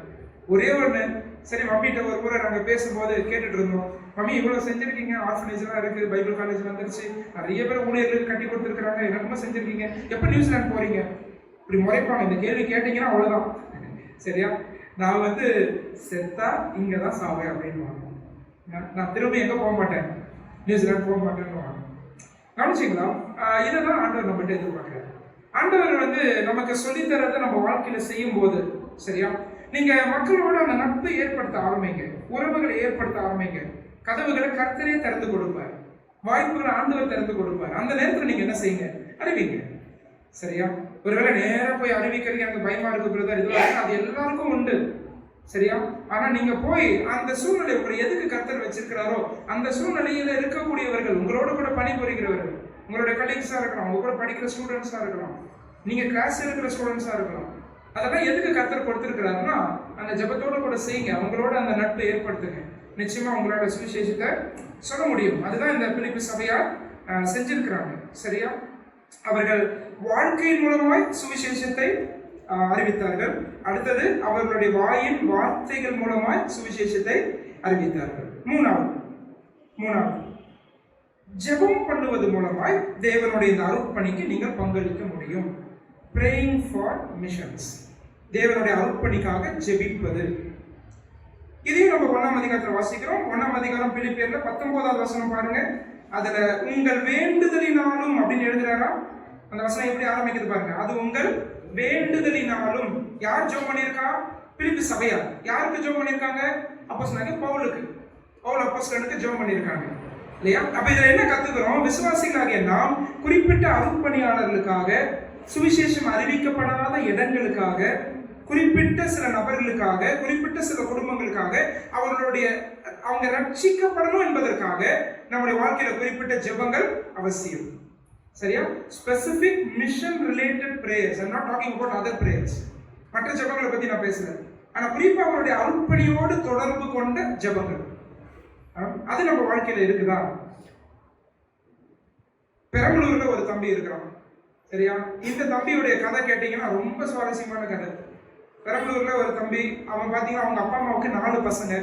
ஒரே ஒண்ணு. சரி, மம்மிட்ட ஒரு முறை நாங்க பேசும்போது கேட்டுட்டு இருந்தோம், மம்மி இவ்வளவு செஞ்சிருக்கீங்க, ஆர்ஃபனேஜ் எல்லாம் இருக்கு, பைபிள் காலேஜ் வந்துருச்சு, நிறைய பேர் ஊழியர்களுக்கு கட்டி கொடுத்துருக்காங்க, எனக்குமே செஞ்சிருக்கீங்க, எப்ப நியூசிலாந்து போறீங்க? இப்படி முறைப்பாங்க. இந்த கேள்வி கேட்டீங்கன்னா அவ்வளவுதான். சரியா? நான் வந்து செத்தா இங்கதான் சாவேன் அப்படின்னு நான் திரும்ப எங்க போக மாட்டேன், நியூசிலாந்து போக மாட்டேன்னு. கவனிச்சிங்களா? இதைதான் ஆண்டவர் நம்மகிட்ட எதிர்பார்க்கிறார். ஆண்டவர் வந்து நமக்கு சொல்லித்தரதை நம்ம வாழ்க்கையில செய்யும் போது, சரியா, நீங்க மக்களோட அந்த நட்பை ஏற்படுத்த ஆரம்பிங்க, உறவுகளை ஏற்படுத்த ஆரம்பிங்க. கதவுகளை கர்த்தரே திறந்து கொடுப்பார், வாய்ப்புகளை ஆண்டவர் திறந்து கொடுப்பார். அந்த நேரத்துல நீங்க என்ன செய்யுங்க? அறிவிங்க. சரியா? ஒருவேளை நேரா போய் அறிவிக்கிறீங்க, எனக்கு பயமா இருக்கு பிரதர், இது அது எல்லாருக்கும் உண்டு. சரியா? ஆனா நீங்க போய் அந்த சூழ்நிலை உங்களை எதுக்கு கர்த்தர் வச்சிருக்கிறாரோ அந்த சூழ்நிலையில இருக்கக்கூடியவர்கள், உங்களோட கூட பணிபுரிகிறவர்கள், உங்களுடைய கலீக்ஸா இருக்கலாம், உங்க கூட படிக்கிற ஸ்டூடெண்ட்ஸா இருக்கலாம், நீங்க கிளாஸ் இருக்கிற ஸ்டூடெண்ட்ஸா இருக்கலாம், அதெல்லாம் எதுக்கு கர்த்தர் கொடுத்திருக்கிறாருன்னா அந்த ஜெபத்தோட கூட செய்யுங்க, அவங்களோட அந்த நட்பை ஏற்படுத்துங்க. நிச்சயமா உங்களோட சுவிசேஷத்தை சொல்ல முடியும். அதுதான் இந்த பிலிப்பி சபையார் செஞ்சிருக்கிறாங்க. சரியா? அவர்கள் வாழ்க்கையின் மூலமாய் சுவிசேஷத்தை அறிவித்தார்கள். அடுத்தது அவர்களுடைய வாயின் வார்த்தைகள் மூலமாய் சுவிசேஷத்தை அறிவித்தார்கள். மூணாவது ஜெபம் பண்ணுவது மூலமாய் தேவனுடைய இந்த அருட்பணிக்கு நீங்கள் பங்களிக்க முடியும். praying for missions, தேவனுடைய அருட்பணிக்காக ஜெபிப்பது. இதையும் நம்ம 1ஆம் அதிகாரத்தில் வாசிக்கிறோம். 1ஆம் அதிகாரம் பிலிப்பியர்ல 19வது வசனம் பாருங்க. அதுல உங்கள் வேண்டுதலினாலும் அப்படின்னு எழுதுறாரா? அந்த வசனம் எப்படி ஆரம்பிக்குது பாருங்க. அது உங்கள் வேண்டுதலினாலும். யார் ஜெபம் பண்ணியிருக்கா? பிலிப்பி சபையார். யாருக்கு ஜெபம் பண்ணியிருக்காங்க? அப்போஸ்தலனாகிய பவுலுக்கு. பவுல் அப்போஸ்தலனுக்கு ஜெபம் பண்ணியிருக்காங்க இல்லையா? அப்ப இதுல என்ன கத்துக்கிறோம்? விசுவாசிகளாகிய நாம் குறிப்பிட்ட அருட்பணியாளர்களுக்காக, சுவிசேஷம் அறிவிக்கப்படாத இடங்களுக்காக, குறிப்பிட்ட சில நபர்களுக்காக, குறிப்பிட்ட சில குடும்பங்களுக்காக, அவங்க ரட்சிக்கப்படணும் என்பதற்காக நம்முடைய வாழ்க்கையில குறிப்பிட்ட ஜெபங்கள் அவசியம். சரியா? Specific mission related prayers. I am not talking about other prayers. மற்ற ஜெபங்களை பத்தி நான் பேசல. ஆனா குறிப்பா அவருடைய அருட்பணியோடு தொடர்பு கொண்ட ஜெபங்கள் அது நம்ம வாழ்க்கையில இருக்குதா? பெரம்பலூர்ல ஒரு தம்பி இருக்கிறான். சரியா? இந்த தம்பியுடைய கதை கேட்டீங்கன்னா ரொம்ப சுவாரஸ்யமான கதை. பெரம்பலூர்ல ஒரு தம்பி, அவன் பாத்தீங்கன்னா அவங்க அப்பா அம்மாவுக்கு 4 பசங்க.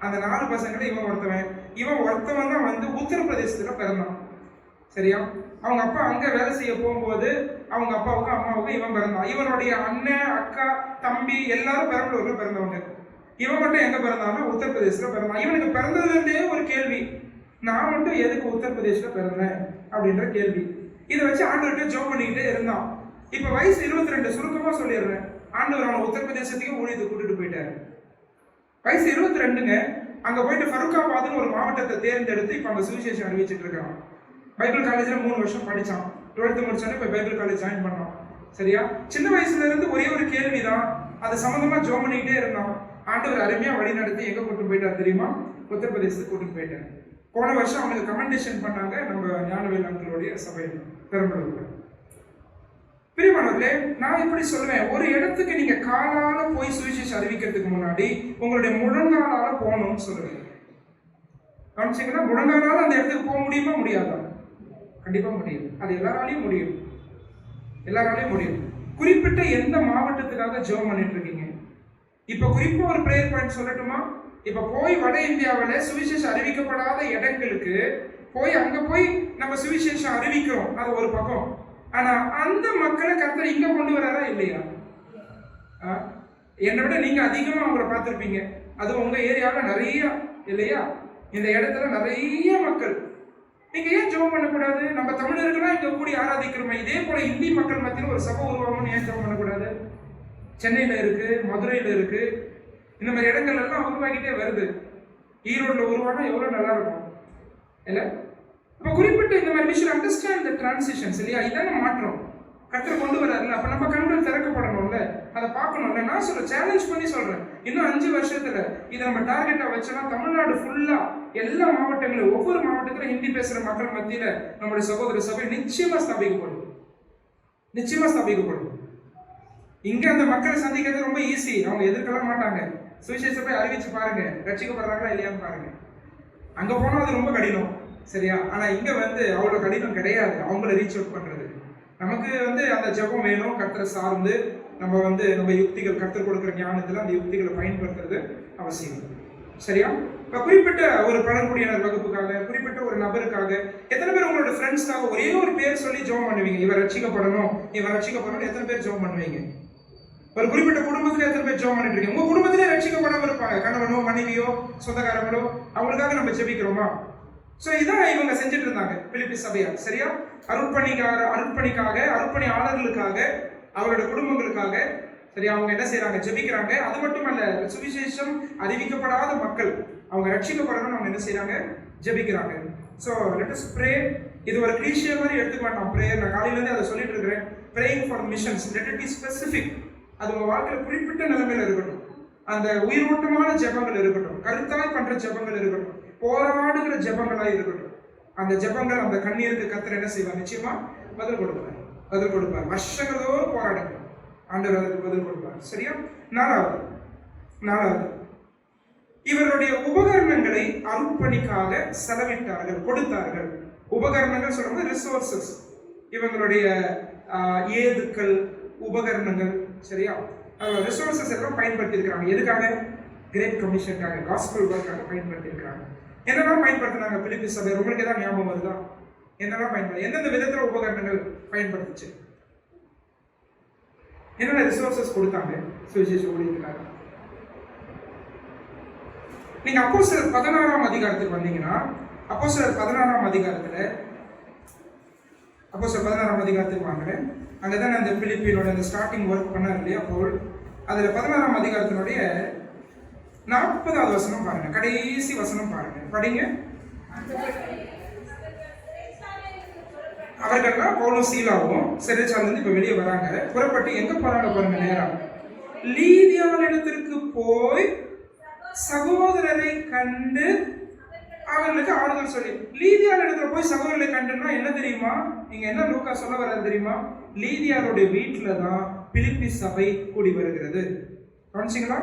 அந்த 4 பசங்களை இவன் ஒருத்தவன் தான் வந்து உத்தரப்பிரதேசத்துல பிறந்தான். சரியா? அவங்க அப்பா அங்க வேலை செய்ய போகும்போது அவங்க அப்பாவுக்கும் அம்மாவுக்கும் இவன் பிறந்தான். இவனுடைய அண்ணன், அக்கா, தம்பி எல்லாரும் பெரம்பலூர்ல பிறந்தவங்க. இவன் மட்டும் எங்க பிறந்தான்னா உத்தரப்பிரதேசத்துல பிறந்தான். இவனுக்கு பிறந்ததுல இருந்தே ஒரு கேள்வி, நான் மட்டும் எதுக்கு உத்தரப்பிரதேசத்துல பிறந்தேன் அப்படின்ற கேள்வி. இதை வச்சு ஆண்டவர்கிட்ட ஜெபம் பண்ணிக்கிட்டே இருந்தான். இப்ப வயசு 22. சுருக்கமா சொல்லிடுறேன். ஆண்டவர் அவனை உத்தரப்பிரதேசத்துக்கு ஊழியத்தை கூட்டிட்டு போயிட்டாரு. வயசு 22ங்க. அங்க போயிட்டு ஃபருக்காபாத்னு ஒரு மாவட்டத்தை தேர்ந்தெடுத்து இப்ப அங்க சுவிசேஷம் அறிவிச்சிட்டு இருக்கான். பைபிள் காலேஜ்ல 3 வருஷம் படிச்சான். 12th முடிச்சானே இப்ப பைபிள் காலேஜ் ஜாயின் பண்ணான். சரியா? சின்ன வயசுல இருந்து ஒரே ஒரு கேள்விதான், அது சம்பந்தமா ஜெபம் பண்ணிக்கிட்டே இருந்தான். ஆண்டவர் அருமையா வழி நடத்தி எங்க கூட்டு போயிட்டார் தெரியுமா? உத்தரப்பிரதேசத்துக்கு கூட்டிட்டு போயிட்டார். போன வருஷம் அவனுக்கு கமெண்டேஷன் பண்ணாங்க நம்ம ஞானவேல் அங்கிளுடைய சபையில் பெரம்பலூர்ல. பிரியமானவர்களே, நான் இப்படி சொல்லுவேன், ஒரு இடத்துக்கு நீங்க காலால போய் சுவிசேஷம் அறிவிக்கிறதுக்கு முன்னாடி உங்களுடைய முழங்காலால போகணும்னு சொல்லுவேன். கவனிச்சீங்கன்னா, முழங்காலால அந்த இடத்துக்கு போக முடியுமா? முடியாதா? கண்டிப்பா முடியும். அது எல்லாராலையும் முடியும். குறிப்பிட்ட எந்த மாவட்டத்துக்காக ஜெபம் பண்ணிட்டு இருக்கீங்க? இப்ப குறிப்பா ஒரு பிரேயர் பாயிண்ட் சொல்லட்டுமா? இப்ப போய் வட இந்தியாவில சுவிசேஷம் அறிவிக்கப்படாத இடங்களுக்கு அங்க போய் நம்ம சுவிசேஷம் அறிவிக்கிறோம், அது ஒரு பக்கம். ஆனா அந்த மக்களை கர்த்தர் இங்க கொண்டு வராரா இல்லையா? என்னை விட நீங்க அதிகமா அவங்களை பார்த்திருப்பீங்க. அது உங்க ஏரியாவில் நிறைய இல்லையா? இந்த இடத்துல நிறைய மக்கள். நீங்க ஏன் ஜெபம் பண்ணக்கூடாது? நம்ம தமிழர்களா இங்க கூடி ஆராதிக்கிறோமே, இதே போல இந்தி மக்கள் மத்தியில் ஒரு சபை உருவாகணும்னு ஏன் ஜெபம் பண்ணக்கூடாது? சென்னையில இருக்கு, மதுரையில இருக்கு, இந்த மாதிரி இடங்கள் எல்லாம் உருவாகிட்டே வருது. ஈரோடுல உருவானா எவ்வளவு நல்லா இருக்கும் இல்ல? அப்ப குறிப்பிட்ட இந்த மாதிரி விஷயம் அண்டர்ஸ்டாண்ட் தி டிரான்சிஷன்ஸ் இல்லையா? இதான மாற்றம் கர்த்தர் கொண்டு வராருல்ல. அப்ப நம்ம கண்கள் திறக்கப்படணும்ல, அதை பார்க்கணும்ல. நான் சேலஞ்ச் பண்ணி சொல்றேன், இன்னும் 5 வருஷத்துல இதை நம்ம டார்கெட்டா வச்சோம்னா தமிழ்நாடு ஃபுல்லா எல்லா மாவட்டங்களும், ஒவ்வொரு மாவட்டத்துல ஹிந்தி பேசுற மக்கள் மத்தியில நம்முடைய சகோதர சபை நிச்சயமா ஸ்தாபிக்கப்படும். இங்க அந்த மக்களை சந்திக்கிறது ரொம்ப ஈஸி, அவங்க எதிர்க்கலாம் மாட்டாங்க. சுவிசேஷத்தை அறிவிச்சு பாருங்க, ரட்சிக்கப்படுறாங்களா இல்லையான்னு பாருங்க. அங்க போனா அது ரொம்ப கடினம். சரியா? ஆனா இங்க அவ்வளவு கடினம் கிடையாது அவங்கள ரீச் அவுட் பண்றது. நமக்கு அந்த ஜெபம் வேணும், கர்த்தரை சார்ந்து நம்ம வந்து நம்ம யுக்திகள் கற்றுக் கொடுக்குற ஞானத்துல அந்த யுக்திகளை பயன்படுத்துறது அவசியம். சரியா? இப்ப குறிப்பிட்ட ஒரு பழங்குடியினர் வகுப்புக்காக, குறிப்பிட்ட ஒரு நபருக்காக, எத்தனை பேர் உங்களோட ஃப்ரெண்ட்ஸ்க்காக ஒரே ஒரு பேர் சொல்லி ஜெபம் பண்ணுவீங்க? இவர் ரட்சிக்கப்படணும், இவர் ரட்சிக்கப்படணும், எத்தனை பேர் ஜெபம் பண்ணுவீங்க? ஒரு குறிப்பிட்ட குடும்பத்துல எத்தனை பேர் ஜெபம் பண்ணிட்டு இருக்கீங்க? உங்க குடும்பத்திலே ரட்சிக்கப்படாம இருப்பாங்க, கணவனோ மனைவியோ சொந்தக்காரங்களோ, அவங்களுக்காக நம்ம ஜெபிக்கிறோமா? சோ இதான் இவங்க செஞ்சுட்டு இருந்தாங்க பிலிப்பி சபையார். சரியா? அருட்பணியாளர்களுக்காக, அவரோட குடும்பங்களுக்காக, சரியா, அவங்க என்ன செய்யறாங்க? ஜெபிக்கிறாங்க. அது மட்டுமல்ல, சுவிசேஷம் அறிவிக்கப்படாத மக்கள் அவங்க ரட்சிக்கப்படணும்னு அவங்க என்ன செய்யறாங்க? ஜெபிக்கிறாங்க. So let us pray. இது ஒரு கிளிஷே மாதிரி எடுத்துக்க வேண்டாம் பிரேயர். நான் காலையில இருந்து அதை சொல்லிட்டு இருக்கிறேன். praying for missions, let it be specific. அது உங்க வாழ்க்கையில குறிப்பிட்ட நிலைமையில இருக்கட்டும். அந்த உயிரோட்டமான ஜெபங்கள் இருக்கட்டும், கருத்தாய் பண்ற ஜெபங்கள் இருக்கட்டும், போராடுகிற ஜெபங்களா இருக்கட்டும். அந்த ஜெபங்கள், அந்த கண்ணீருக்கு கர்த்தர் என்ன செய்வார்? நிச்சயமா பதில் கொடுப்பார். வருஷங்களோடு போராடுங்க, ஆண்டவர் அதற்கு பதில் கொடுப்பார். சரியா? நாலாவது இவருடைய உபகரணங்களை அருட்பணிக்காக செலவிட்டார்கள், கொடுத்தார்கள். உபகரணங்கள் சொல்றது ரிசோர்சஸ். இவங்களுடைய ஏதுக்கள், உபகரணங்கள், சரியா, ரிசோர்சஸ் எல்லாம் பயன்படுத்தி இருக்காங்க. எதுக்காக? கிரேட் கமிஷனுக்காக, காஸ்பல் ஒர்க்காக பயன்படுத்தி இருக்காங்க. என்னெல்லாம் பயன்படுத்தினாங்க பிலிப்பி சபை? உங்களுக்கு ஏதாவது ஞாபகம் வருதா? என்னெல்லாம் பயன்படுத்தி, எந்தெந்த விதத்துல உபகரணங்கள் பயன்படுத்துச்சு? என்னென்ன ரிசோர்சஸ் கொடுத்தாங்க சுவிசேஷ ஊழியத்துக்காக? நீங்க அப்போஸ்தலர் 16ஆம் அதிகாரத்துக்கு வந்தீங்கன்னா, அப்போஸ்தலர் 16ஆம் அதிகாரத்துக்கு வாங்க. அங்கதான் அந்த பிலிப்பினோட அந்த ஸ்டார்டிங் ஒர்க் பண்ணார் இல்லையா பவுல். அதுல 16ஆம் அதிகாரத்தினுடைய 40வது வசனம் பாருங்க, கடைசி வசனம் பாருங்க, படிங்க. அவர்கள்லாம் பவுலும் சீலாவும் சிறைச்சாலையிலிருந்து இப்ப வெளியே வராங்க. புறப்பட்டு எங்க போறாங்க பாருங்க, நேரா லீதியாளிடத்திற்கு போய் சகோதரரை கண்டு அவர்களுக்கு ஆறுதல் சொல்லி. லீதியாளிடத்துல போய் சகோதரரை கண்டுன்னா என்ன தெரியுமா? நீங்க என்ன லூக்கா சொல்ல வர்றது தெரியுமா? லீதியாளுடைய வீட்டுலதான் பிலிப்பி சபை கூடி வருகிறது. கவனிச்சிங்களா?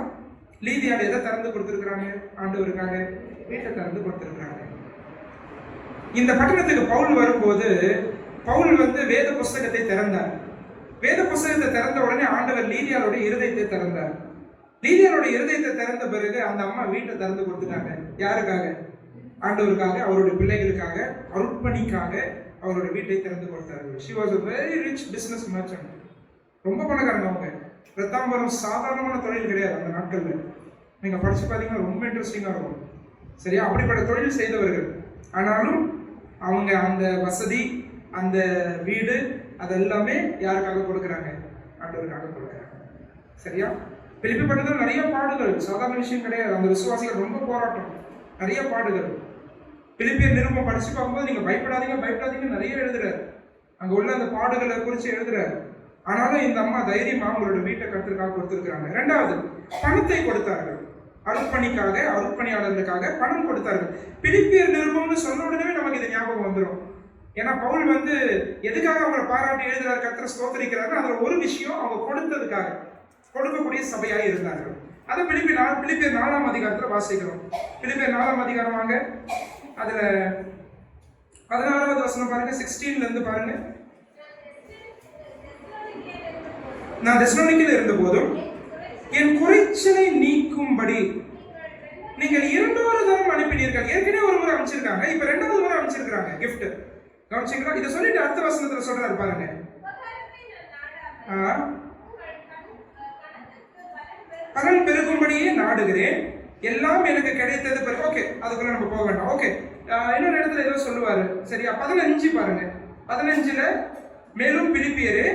லீதியாள் எதை திறந்து கொடுத்திருக்கிறாங்க? ஆண்டவருக்காக வீட்டை திறந்து கொடுத்திருக்கிறாங்க. இந்த பட்டணத்துக்கு பவுல் வரும்போது, பவுல் வந்து வேத புஸ்தகத்தை திறந்தார். வேத புஸ்தகத்தை திறந்த உடனே ஆண்டவர் லீதியாளுடைய இருதயத்தை திறந்தார். லீதியாளுடைய இருதயத்தை திறந்த பிறகு அந்த அம்மா வீட்டை திறந்து கொடுத்துட்டாங்க. யாருக்காக? ஆண்டவருக்காக, அவருடைய பிள்ளைகளுக்காக, அருட்பணிக்காக அவருடைய வீட்டை திறந்து கொடுத்தார்கள். She was a very rich business merchant. ரொம்ப பணக்காரங்க அவங்க. ரத்தாம்பரம் சாதாரணமான தொழில் கிடையாது அந்த நாட்கள்ல. நீங்க படிச்சு பாத்தீங்கன்னா ரொம்ப இன்ட்ரெஸ்டிங்கா இருக்கும். சரியா? அப்படிப்பட்ட தொழில் செய்தவர்கள். ஆனாலும் அவங்க அந்த வசதி, அந்த வீடு, அதெல்லாமே யாருக்காக கொடுக்குறாங்க? ஆண்டவருக்காக கொடுக்குறாங்க. சரியா? பிலிப்பி பட்டணத்துல நிறைய பாடுகள், சாதாரண விஷயம் கிடையாது. அந்த விசுவாசிகள் ரொம்ப போராட்டம், நிறைய பாடுகள். பிலிப்பியர் நிருபம் படிச்சு பார்க்கும்போது நீங்க பயப்படாதீங்க நிறைய எழுதுறாரு. அங்க உள்ள அந்த பாடுகளை குறித்து எழுதுறாரு. ஆனாலும் இந்த அம்மா தைரியமா அவங்களோட வீட்டை கருத்திற்காக கொடுத்திருக்கிறாங்க. இரண்டாவது, பணத்தை கொடுத்தார்கள். அருட்பணிக்காக, அருட்பணியாளர்களுக்காக பணம் கொடுத்தார்கள். பிலிப்பியர் நிருபம்னு சொன்ன உடனே நமக்கு இது ஞாபகம் வந்துடும். ஏன்னா பவுல் வந்து எதுக்காக அவங்களை பாராட்டி எழுதுறாரு, கர்த்தரை ஸ்தோத்திரிக்கிறாரு? அதுல ஒரு விஷயம், அவங்க கொடுத்ததுக்காக, கொடுக்கக்கூடிய சபையாக இருந்தார்கள். அதை பிலிப்பியர் 4ஆம் அதிகாரத்துல வாசிக்கிறோம். பிலிப்பியர் 4ஆம் அதிகாரம் வாங்க. அதுல 16வது வசனம் பாருங்க, 16ல இருந்து பாருங்க. நான் தெசலோனிக்கேல இருந்த போதும் என் குறைச்சலை நீக்கும்படி நீங்கள் 2வது தரம் அனுப்பினீர்கள். ஏற்கனவே ஒரு முறை அனுப்பிச்சிருக்காங்க, இப்ப 2வது முறை அனுப்பிச்சிருக்காங்க கிஃப்ட். கவனிச்சீங்களா? இதை சொல்லிட்டு அடுத்த வசனத்துல சொல்றாரு பாருங்க. பலன் பெருகும்படியே நாடுகிறேன், எல்லாம் எனக்கு கிடைத்தது பிறகு. ஓகே, அதுக்குள்ள நம்ம போக வேண்டாம். ஓகே, இன்னொரு இடத்துல ஏதோ சொல்லுவாரு. சரியா? 15 பாருங்க. 15ல மேலும் பிலிப்பியரே,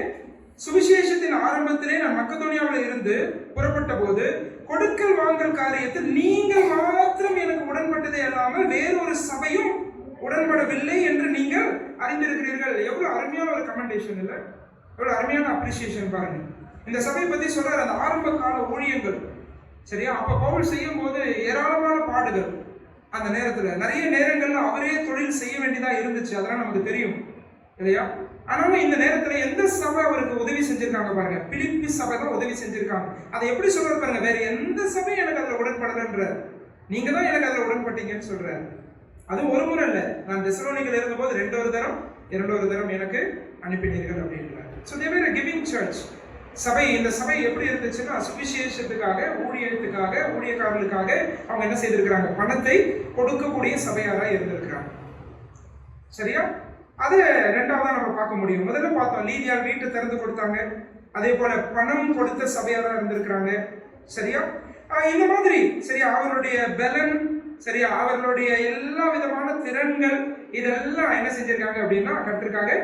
சுவிசேஷத்தின் ஆரம்பத்திலே நான் மக்கதோனியாவில் இருந்து புறப்பட்ட போது கொடுக்கல் வாங்கல் காரியத்தில் நீங்கள் மாத்திரம் எனக்கு உடன்பட்டதே அல்லாமல் வேறொரு சபையும் உடன்படவில்லை என்று நீங்கள் அறிந்திருக்கிறீர்கள். எவ்வளவு அருமையான ஒரு கமெண்டேஷன் இல்ல? எவ்வளவு அருமையான அப்ரிசியேஷன் பாருங்க. இந்த சபையை பத்தி சொல்றாரு, அந்த ஆரம்ப கால ஊழியங்கள். சரியா? அப்ப பவுல் செய்யும் போது ஏராளமான பாடுகள். அந்த நேரத்துல நிறைய நேரங்கள்ல அவரே தொழில் செய்ய வேண்டியதா இருந்துச்சு, அதெல்லாம் நமக்கு தெரியும் இல்லையா? ஆனாலும் இந்த நேரத்துல எந்த சபை அவருக்கு உதவி செஞ்சிருக்காங்க பாருங்க, பிலிப்பி சபை தான் உதவி செஞ்சிருக்காங்க. அதை எப்படி சொல்றது பாருங்க, வேற எந்த சபை எனக்கு அதுல உடன்படலன்ற, நீங்க தான் எனக்கு அதுல உடன்பட்டீங்கன்னு சொல்றாரு. அது ஒரு முறை இல்ல, நான் தெசலோனிக்கேல இருந்த போது 2வது தரம் எனக்கு அனுப்பினீர்கள் அப்படின்றார். So they were a giving church. சபை, இந்த சபை எப்படி இருந்துச்சுன்னா சுவிசேஷத்துக்காக, ஊழியத்துக்காக, ஊழியக்காரர்களுக்காக அவங்க என்ன செய்திருக்கிறாங்க, பணத்தை கொடுக்கக்கூடிய சபையாரா இருந்திருக்கிறாங்க. சரியா? அது ரெண்டாவதா நம்ம பார்க்க முடியும். முதல்ல பார்த்தோம், லீதியால் வீட்டை திறந்து கொடுத்தாங்க. அதே போல பணம் கொடுத்த சபையாரா இருந்திருக்கிறாங்க. சரியா? இந்த மாதிரி சரியா அவர்களுடைய பலன், சரியா அவர்களுடைய எல்லா விதமான திறன்கள் இதெல்லாம் என்ன செஞ்சிருக்காங்க அப்படின்னா கர்த்தருக்காக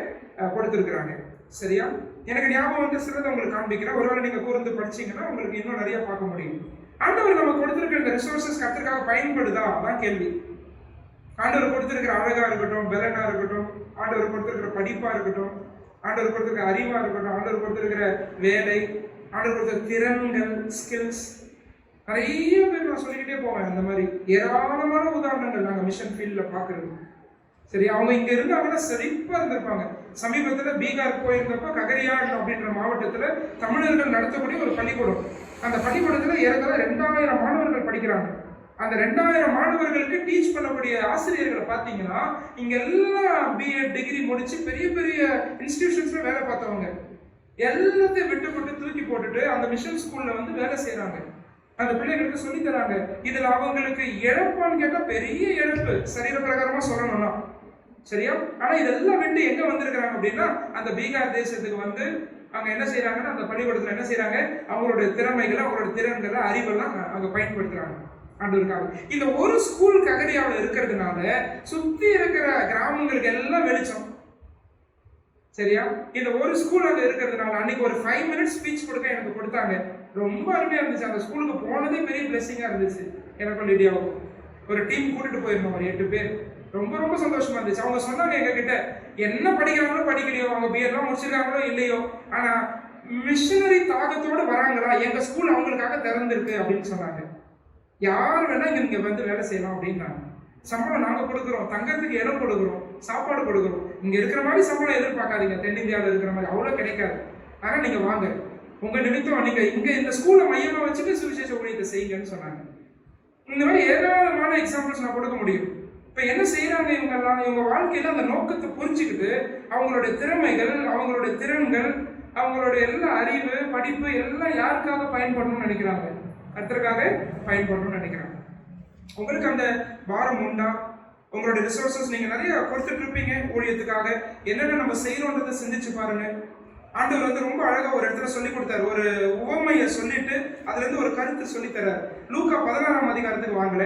கொடுத்திருக்கிறாங்க. சரியா? எனக்கு ஞாபகம் வந்து சிலதை உங்களுக்கு காண்பிக்கிறேன். ஒருவேளை நீங்க கூர்ந்து படிச்சீங்கன்னா உங்களுக்கு இன்னும் நிறைய பார்க்க முடியும். ஆண்டவர் நம்ம கொடுத்திருக்கிற இந்த ரிசோர்சஸ் கர்த்தருக்காக பயன்படுதா, அதான் கேள்வி. ஆண்டவர் கொடுத்திருக்கிற அழகா இருக்கட்டும், பலனா இருக்கட்டும், ஆண்டவர் கொடுத்திருக்கிற படிப்பா இருக்கட்டும், ஆண்டவர் கொடுத்திருக்கிற அறிவா இருக்கட்டும், ஆண்டவர் கொடுத்திருக்கிற வேலை, ஆண்டவர் கொடுத்த திறன்கள், ஸ்கில்ஸ், நிறைய பேர் நான் சொல்லிக்கிட்டே போவேன். அந்த மாதிரி ஏராளமான உதாரணங்கள் நாங்கள் மிஷன் ஃபீல்ட்ல பாக்குறது. சரி, அவங்க இங்க இருந்தாங்கன்னா செழிப்பா இருந்திருப்பாங்க. சமீபத்துல பீகார் போயிருந்தப்ப ககரியான் அப்படின்ற மாவட்டத்துல தமிழர்கள் நடத்தக்கூடிய ஒரு பள்ளிக்கூடம். அந்த பள்ளிக்கூடத்துல ஏறத்தாழ 2000 மாணவர்கள் படிக்கிறாங்க. அந்த 2000 மாணவர்களுக்கு டீச் பண்ணக்கூடிய ஆசிரியர்களை பார்த்தீங்கன்னா இங்க எல்லாம் பிஎட் டிகிரி முடிச்சு பெரிய பெரிய இன்ஸ்டிடியூஷன்ஸ்ல வேலை பார்த்தவங்க. எல்லாத்தையும் விட்டு தூக்கி போட்டுட்டு அந்த மிஷன் ஸ்கூல்ல வந்து வேலை செய்யறாங்க. அந்த பிள்ளைகளுக்கு சொல்லி தராங்க. இதுல அவங்களுக்கு இழப்பான்னு கேட்டா பெரிய இழப்பு, சரீர பிரகாரமா சொல்லணும்னா. சரியா? ஆனா இதெல்லாம் விட்டு எங்க வந்திருக்கிறாங்க அப்படின்னா அந்த பீகார் தேசத்துக்கு வந்து அங்க என்ன செய்யறாங்கன்னா அந்த பள்ளிக்கூடத்துல என்ன செய்யறாங்க, அவங்களுடைய திறமைகளை, அவங்களோட திறன்களை, அறிவெல்லாம் அங்க பயன்படுத்துறாங்க ஆண்டவருக்காக. இந்த ஒரு ஸ்கூல் ககரியாவில் இருக்கிறதுனால சுத்தி இருக்கிற கிராமங்களுக்கு எல்லாம் வெளிச்சம். சரியா? இந்த ஒரு ஸ்கூல் அங்க இருக்கிறதுனால அன்னைக்கு ஒரு 5 மினிட்ஸ் ஸ்பீச் கொடுக்க எனக்கு கொடுத்தாங்க. ரொம்ப அருமையா இருந்துச்சு. அந்த ஸ்கூலுக்கு போனதே பெரிய பிளெஸிங்கா இருந்துச்சு. எனக்கும் லிடியாவும் ஒரு டீம் கூட்டிட்டு போயிருந்தோம், ஒரு 8 பேர். ரொம்ப ரொம்ப சந்தோஷமா இருந்துச்சு. அவங்க சொன்னாங்க எங்க கிட்ட, என்ன படிக்கிறாங்களோ படிக்கலையோ, அவங்க பிஎட்லாம் முடிச்சிருக்காங்களோ இல்லையோ, ஆனா மிஷனரி தாகத்தோட வராங்களா, எங்க ஸ்கூல் அவங்களுக்காக திறந்திருக்கு அப்படின்னு சொன்னாங்க. யார் வேணா இங்க வந்து வேலை செய்யலாம் அப்படின்னாங்க. சம்பளம் நாங்க கொடுக்குறோம், தங்கறதுக்கு இடம் கொடுக்குறோம், சாப்பாடு கொடுக்குறோம். இங்க இருக்கிற மாதிரி சம்பளம் எதிர்பார்க்காதீங்க, தென்னிந்தியாவில் இருக்கிற மாதிரி அவ்வளவு கிடைக்காது. ஆனா நீங்க வாங்க, உங்க நிமித்தம் நீங்க இங்க இந்த ஸ்கூல்ல மையமா வச்சுட்டு சுவிசேஷ ஊழியத்தை செய்யுங்கன்னு சொன்னாங்க. இந்த மாதிரி ஏராளமான எக்ஸாம்பிள்ஸ் நான் கொடுக்க முடியும். இப்ப என்ன செய்யறாங்க இவங்க எல்லாம், இவங்க வாழ்க்கையில அந்த நோக்கத்தை புரிஞ்சுக்கிட்டு அவங்களுடைய திறமைகள், அவங்களுடைய திறன்கள், அவங்களுடைய எல்லா அறிவு, படிப்பு எல்லாம் யாருக்காக பயன்படணும்னு நினைக்கிறாங்க, கர்த்தருக்காக பயன்படணும்னு நினைக்கிறாங்க. உங்களுக்கு அந்த பாரம் உண்டா? உங்களுடைய ரிசோர்சஸ் நீங்க நிறைய கொடுத்துட்டு இருப்பீங்க ஊழியத்துக்காக. என்னென்ன நம்ம செய்யறோன்றதை சிந்திச்சு பாருங்க. ஆண்டவர் வந்து ரொம்ப அழகா ஒரு இடத்துல சொல்லி கொடுத்தாரு. ஒரு உவமையை சொல்லிட்டு அதுல இருந்து ஒரு கருத்து சொல்லி தர்றாரு. லூக்கா 16ஆம் அதிகாரத்துக்கு வாங்கல,